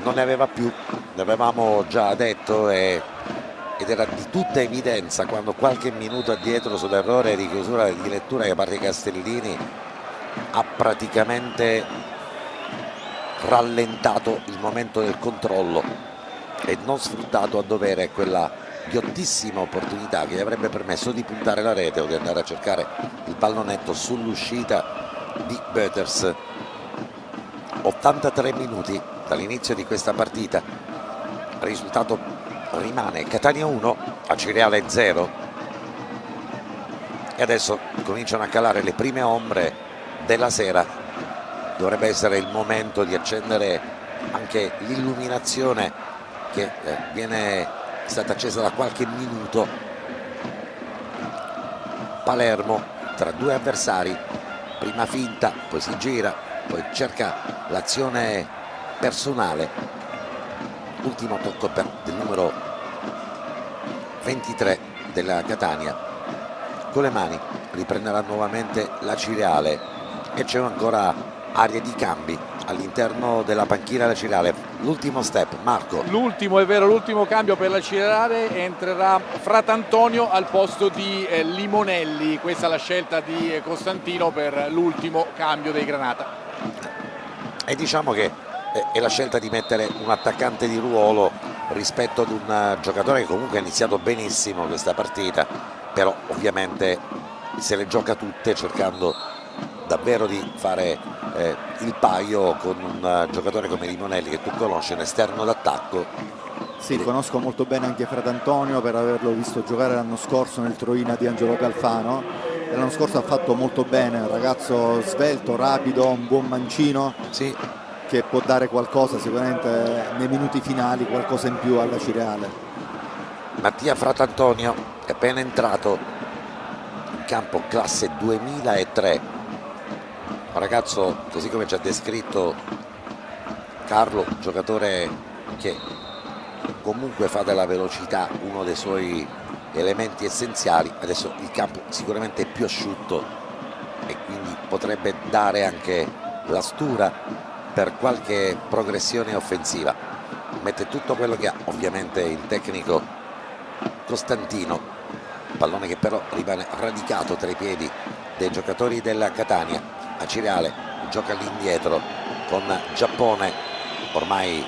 non ne aveva più, ne avevamo già detto, ed era di tutta evidenza quando qualche minuto addietro sull'errore di chiusura di lettura da parte di Castellini ha praticamente rallentato il momento del controllo e non sfruttato a dovere quella ghiottissima opportunità che gli avrebbe permesso di puntare la rete o di andare a cercare il pallonetto sull'uscita di Bötters. 83 minuti dall'inizio di questa partita, il risultato rimane Catania 1, Acireale 0, e adesso cominciano a calare le prime ombre della sera. Dovrebbe essere il momento di accendere anche l'illuminazione che viene stata accesa da qualche minuto. Palermo tra due avversari, prima finta, poi si gira, poi cerca l'azione personale, ultimo tocco del numero 23 della Catania, con le mani riprenderà nuovamente la Cireale e c'è ancora aria di cambi all'interno della panchina della Cireale. L'ultimo step, Marco. L'ultimo, è vero, l'ultimo cambio per la Cireale, entrerà Fratantonio al posto di Limonelli. Questa è la scelta di Costantino per l'ultimo cambio dei Granata. E diciamo che è la scelta di mettere un attaccante di ruolo rispetto ad un giocatore che comunque ha iniziato benissimo questa partita, però ovviamente se le gioca tutte cercando davvero di fare il paio con un giocatore come Limonelli che tu conosci, un esterno d'attacco. Sì, conosco molto bene anche Fratantonio per averlo visto giocare l'anno scorso nel Troina di Angelo Calfano, e l'anno scorso ha fatto molto bene, un ragazzo svelto, rapido, un buon mancino, sì, che può dare qualcosa sicuramente nei minuti finali, qualcosa in più alla Cireale. Mattia Fratantonio è appena entrato in campo, classe 2003, un ragazzo così come ci ha descritto Carlo, giocatore che comunque fa della velocità uno dei suoi elementi essenziali. Adesso il campo sicuramente è più asciutto e quindi potrebbe dare anche la stura per qualche progressione offensiva. Mette tutto quello che ha ovviamente il tecnico Costantino, pallone che però rimane radicato tra i piedi dei giocatori della Catania. Acireale gioca all'indietro con Giappone ormai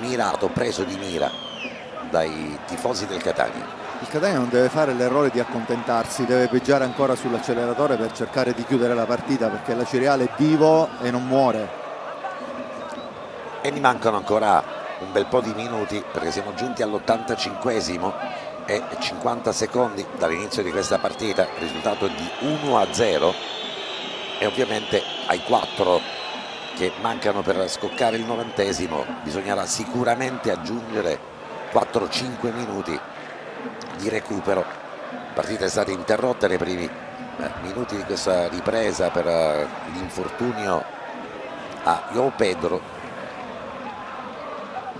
mirato, preso di mira dai tifosi del Catania. Il Catania non deve fare l'errore di accontentarsi, deve peggiare ancora sull'acceleratore per cercare di chiudere la partita, perché la Cireale è vivo e non muore. E ne mancano ancora un bel po' di minuti, perché siamo giunti all'85esimo e 50 secondi dall'inizio di questa partita. Il risultato è di 1-0 e ovviamente ai 4 che mancano per scoccare il 90esimo bisognerà sicuramente aggiungere 4-5 minuti di recupero. La partita è stata interrotta nei primi minuti di questa ripresa per l'infortunio a João Pedro,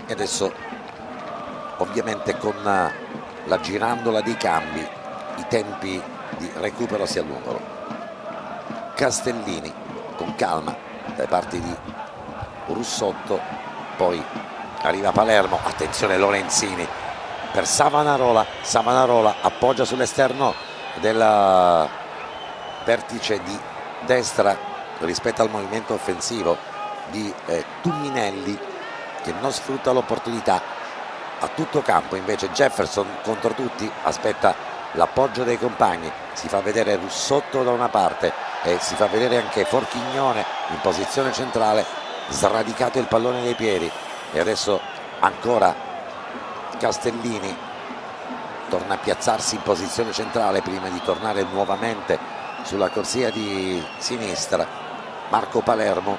e adesso ovviamente con la girandola dei cambi i tempi di recupero si allungano. Castellini con calma dai parti di Russotto, poi arriva Palermo, attenzione Lorenzini per Savanarola, Savanarola appoggia sull'esterno del vertice di destra rispetto al movimento offensivo di Tumminelli, che non sfrutta l'opportunità. A tutto campo invece Jefferson contro tutti, aspetta l'appoggio dei compagni, si fa vedere Russotto da una parte e si fa vedere anche Forchignone in posizione centrale, sradicato il pallone dei piedi, e adesso ancora Castellini torna a piazzarsi in posizione centrale prima di tornare nuovamente sulla corsia di sinistra. Marco Palermo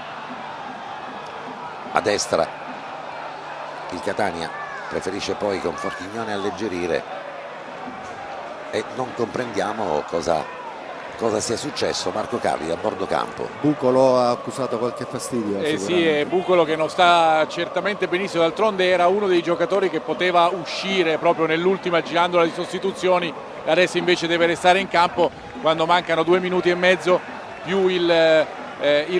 a destra, il Catania preferisce poi con Forchignone alleggerire e non comprendiamo cosa sia successo. Marco Carli a bordo campo. Bucolo ha accusato qualche fastidio. Sì, è Bucolo che non sta certamente benissimo, d'altronde era uno dei giocatori che poteva uscire proprio nell'ultima girandola di sostituzioni, adesso invece deve restare in campo quando mancano 2 minuti e mezzo più il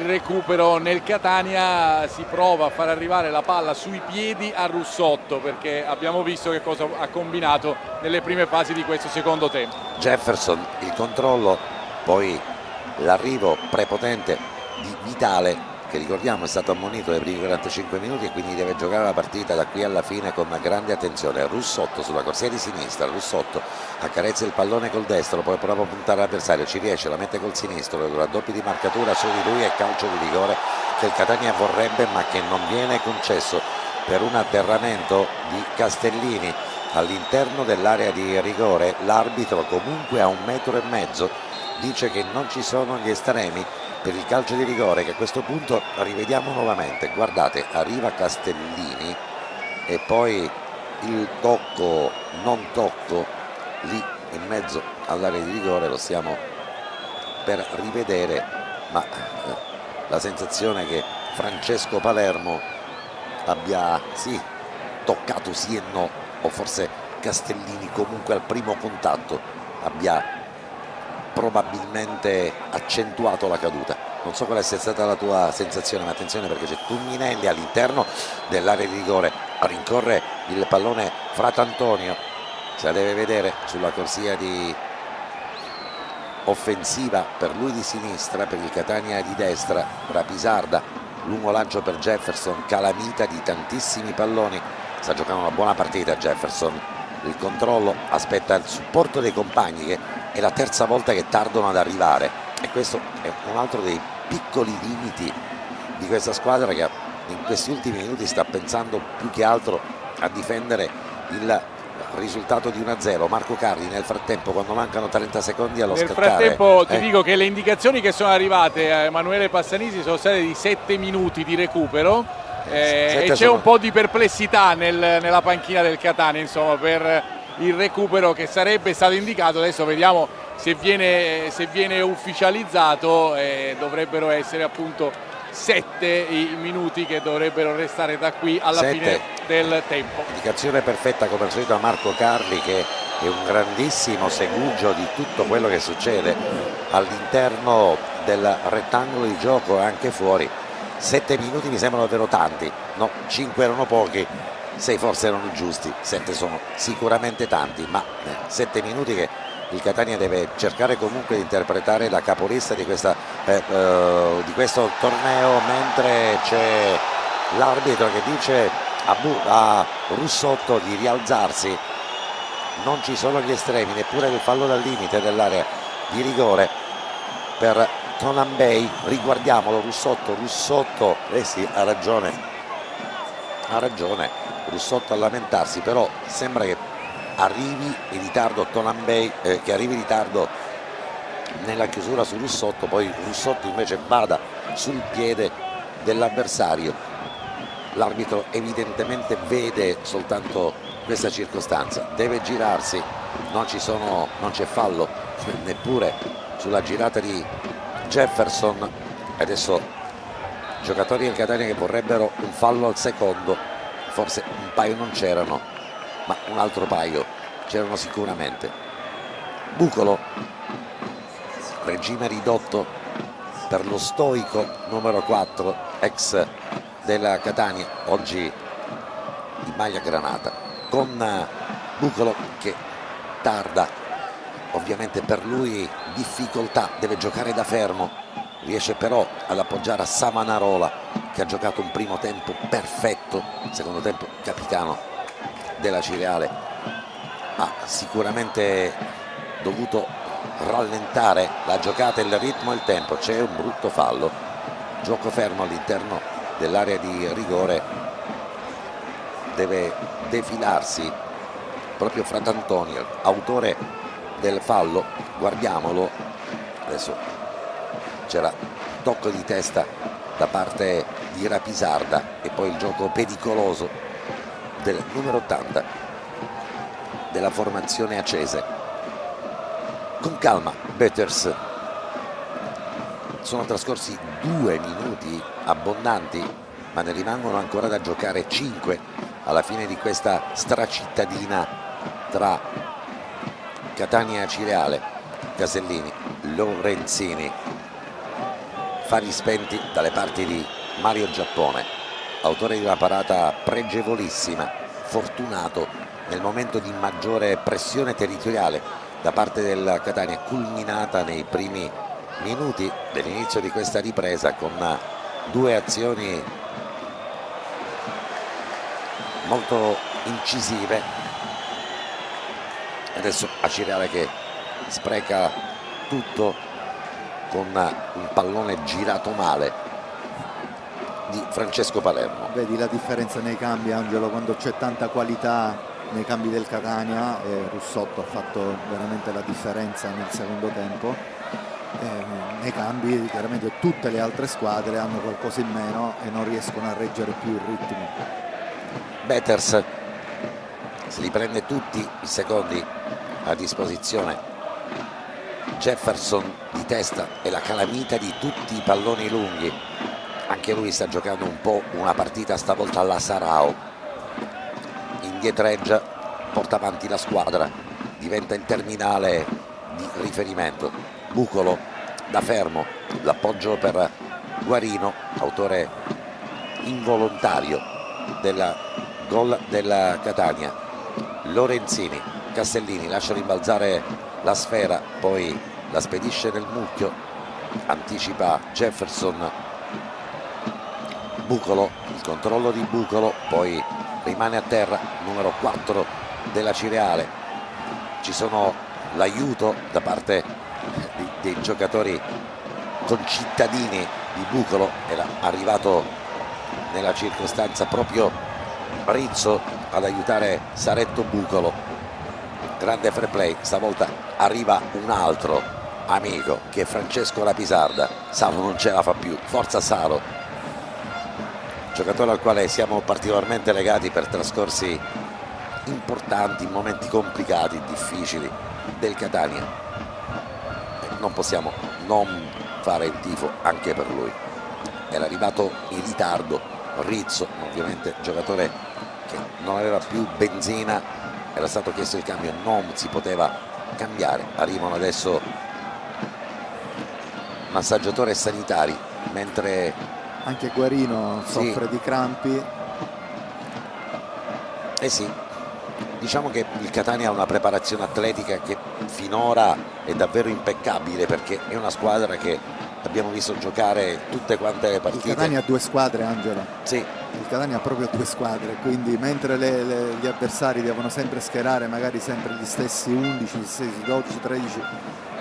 recupero. Nel Catania si prova a far arrivare la palla sui piedi a Russotto, perché abbiamo visto che cosa ha combinato nelle prime fasi di questo secondo tempo. Jefferson, il controllo, poi l'arrivo prepotente di Vitale, che ricordiamo è stato ammonito nei primi 45 minuti e quindi deve giocare la partita da qui alla fine con una grande attenzione. Russotto sulla corsia di sinistra, Russotto accarezza il pallone col destro, poi prova a puntare l'avversario, ci riesce, la mette col sinistro, raddoppio di marcatura su di lui e calcio di rigore che il Catania vorrebbe ma che non viene concesso per un atterramento di Castellini all'interno dell'area di rigore. L'arbitro comunque a 1,5 metri dice che non ci sono gli estremi per il calcio di rigore, che a questo punto rivediamo nuovamente. Guardate, arriva Castellini e poi il tocco non tocco lì in mezzo all'area di rigore lo stiamo per rivedere, ma la sensazione che Francesco Palermo abbia sì toccato sì e no, o forse Castellini comunque al primo contatto abbia probabilmente accentuato la caduta. Non so quale sia stata la tua sensazione, ma attenzione perché c'è Tumminelli all'interno dell'area di rigore, rincorre il pallone Fratantonio, se la deve vedere sulla corsia di offensiva per lui di sinistra, per il Catania di destra, Rapisarda, lungo lancio per Jefferson, calamita di tantissimi palloni, sta giocando una buona partita Jefferson, il controllo, aspetta il supporto dei compagni che è la terza volta che tardano ad arrivare e questo è un altro dei piccoli limiti di questa squadra che in questi ultimi minuti sta pensando più che altro a difendere il risultato di 1-0. Marco Carli nel frattempo, quando mancano 30 secondi allo nel scattare, frattempo ti dico che le indicazioni che sono arrivate a Emanuele Passanisi sono state di 7 minuti di recupero e c'è un po' di perplessità nella panchina del Catania, insomma, per il recupero che sarebbe stato indicato. Adesso vediamo se viene ufficializzato, dovrebbero essere appunto 7 i minuti che dovrebbero restare da qui alla fine del tempo. Indicazione perfetta come al solito a Marco Carli, che è un grandissimo segugio di tutto quello che succede all'interno del rettangolo di gioco e anche fuori. 7 minuti mi sembrano davvero tanti, no, 5 erano pochi, 6 forse erano giusti, 7 sono sicuramente tanti, ma 7 minuti che il Catania deve cercare comunque di interpretare la capolista di questo torneo, mentre c'è l'arbitro che dice a Russotto di rialzarsi. Non ci sono gli estremi, neppure il fallo dal limite dell'area di rigore per Tonambei. Riguardiamolo, Russotto, sì, ha ragione Russotto a lamentarsi, però sembra che arrivi in ritardo Tonambei, che arrivi in ritardo nella chiusura su Russotto, poi Russotto invece vada sul piede dell'avversario. L'arbitro evidentemente vede soltanto questa circostanza, deve girarsi, non c'è fallo neppure sulla girata di Jefferson. Adesso giocatori del Catania che vorrebbero un fallo al secondo, forse un paio non c'erano, ma un altro paio c'erano sicuramente. Bucolo, regime ridotto per lo stoico numero 4, ex della Catania, oggi in maglia granata, con Bucolo che tarda, ovviamente per lui difficoltà, deve giocare da fermo, riesce però ad appoggiare a Savanarola che ha giocato un primo tempo perfetto, secondo tempo capitano della Cireale, ha sicuramente dovuto rallentare la giocata, il ritmo e il tempo. C'è un brutto fallo, gioco fermo all'interno dell'area di rigore, deve defilarsi proprio Fratantonio, autore del fallo. Guardiamolo, adesso c'era tocco di testa da parte di Rapisarda e poi il gioco pericoloso del numero 80 della formazione accese. Con calma Betters. Sono trascorsi 2 minuti abbondanti, ma ne rimangono ancora da giocare 5 alla fine di questa stracittadina tra Catania e Cireale. Casellini, Lorenzini, fari spenti dalle parti di Mario Giappone, autore di una parata pregevolissima, fortunato nel momento di maggiore pressione territoriale da parte del Catania, culminata nei primi minuti dell'inizio di questa ripresa con 2 azioni molto incisive. Adesso a Cireale che spreca tutto con un pallone girato male di Francesco Palermo. Vedi la differenza nei cambi, Angelo, quando c'è tanta qualità nei cambi del Catania, e Russotto ha fatto veramente la differenza nel secondo tempo. Nei cambi chiaramente tutte le altre squadre hanno qualcosa in meno e non riescono a reggere più il ritmo. Betters se li prende tutti i secondi a disposizione. Jefferson di testa e la calamita di tutti i palloni lunghi. Anche lui sta giocando un po' una partita stavolta alla Sarao. Indietreggia, porta avanti la squadra, diventa il terminale di riferimento. Bucolo da fermo, l'appoggio per Guarino, autore involontario del gol della Catania. Lorenzini, Castellini lascia rimbalzare la sfera, poi la spedisce nel mucchio, anticipa Jefferson. Bucolo, il controllo di Bucolo, poi rimane a terra numero 4 della Cireale. Ci sono l'aiuto da parte dei giocatori concittadini di Bucolo, era arrivato nella circostanza proprio Rizzo ad aiutare Saretto Bucolo. Grande fair play, stavolta arriva un altro amico che è Francesco Rapisarda. Salo non ce la fa più, forza Salo, giocatore al quale siamo particolarmente legati per trascorsi importanti, momenti complicati, difficili del Catania. Non possiamo non fare il tifo anche per lui. Era arrivato in ritardo Rizzo, ovviamente giocatore che non aveva più benzina, era stato chiesto il cambio, non si poteva cambiare. Arrivano adesso massaggiatori sanitari, mentre anche Guarino soffre di crampi. Eh sì, diciamo che il Catania ha una preparazione atletica che finora è davvero impeccabile, perché è una squadra che abbiamo visto giocare tutte quante le partite. Il Catania ha 2 squadre, Angelo. Sì. Il Catania ha proprio 2 squadre, quindi mentre gli avversari devono sempre schierare magari sempre gli stessi 11, 16, 12, 13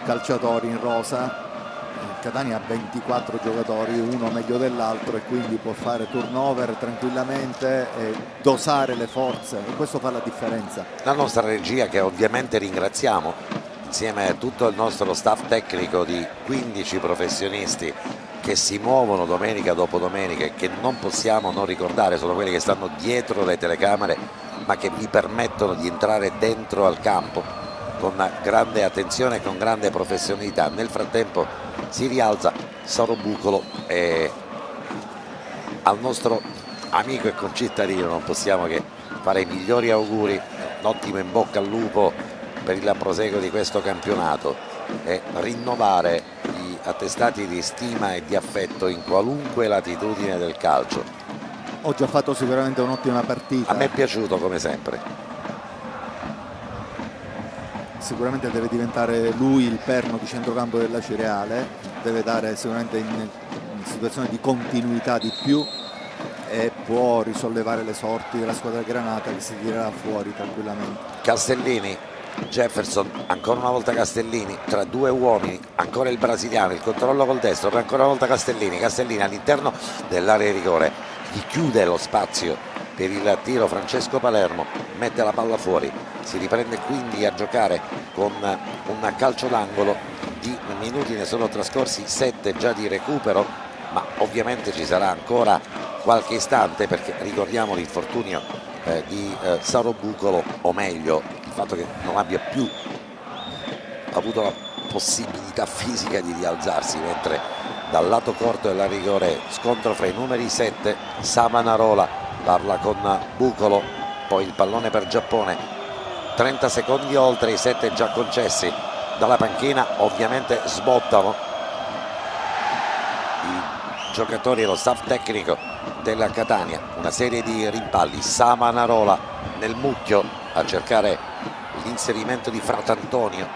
calciatori in rosa, il Catania ha 24 giocatori, uno meglio dell'altro, e quindi può fare turnover tranquillamente e dosare le forze, e questo fa la differenza. La nostra regia, che ovviamente ringraziamo, insieme a tutto il nostro staff tecnico di 15 professionisti che si muovono domenica dopo domenica e che non possiamo non ricordare, sono quelli che stanno dietro le telecamere ma che vi permettono di entrare dentro al campo con grande attenzione e con grande professionalità. Nel frattempo si rialza Saro Bucolo e al nostro amico e concittadino non possiamo che fare i migliori auguri, un ottimo in bocca al lupo per il proseguo di questo campionato e rinnovare gli attestati di stima e di affetto in qualunque latitudine del calcio. Oggi ha fatto sicuramente un'ottima partita. A me è piaciuto come sempre. Sicuramente deve diventare lui il perno di centrocampo della Cireale, deve dare sicuramente in situazione di continuità di più e può risollevare le sorti della squadra granata, che si tirerà fuori tranquillamente. Castellini, Jefferson, ancora una volta Castellini tra 2 uomini, ancora il brasiliano, il controllo col destro, per ancora una volta Castellini all'interno dell'area di rigore, gli chiude lo spazio per il tiro Francesco Palermo, mette la palla fuori, si riprende quindi a giocare con un calcio d'angolo. Di minuti ne sono trascorsi 7 già di recupero, ma ovviamente ci sarà ancora qualche istante, perché ricordiamo l'infortunio di Saro Bucolo, o meglio il fatto che non abbia più avuto la possibilità fisica di rialzarsi, mentre dal lato corto della rigore scontro fra i numeri 7, Savonarola parla con Bucolo, poi il pallone per Giappone, 30 secondi oltre i 7 già concessi dalla panchina, ovviamente sbottano i giocatori e lo staff tecnico della Catania, una serie di rimpalli, Savonarola nel mucchio a cercare l'inserimento di Fratantonio,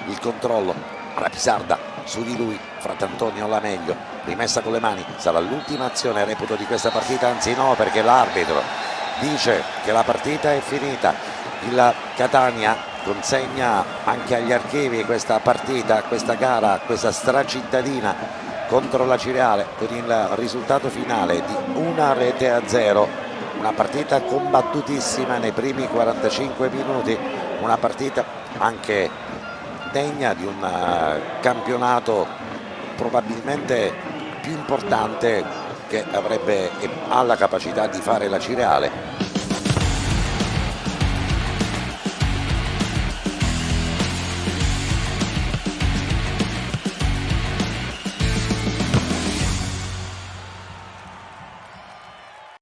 il controllo, Rapisarda su di lui, Fratantonio la meglio, rimessa con le mani, sarà l'ultima azione reputo di questa partita, anzi no, perché l'arbitro dice che la partita è finita. Il Catania consegna anche agli archivi questa partita, questa gara, questa stracittadina contro la Cireale, con il risultato finale di 1-0. Una partita combattutissima nei primi 45 minuti, una partita anche degna di un campionato probabilmente più importante che avrebbe e ha la capacità di fare la Cireale.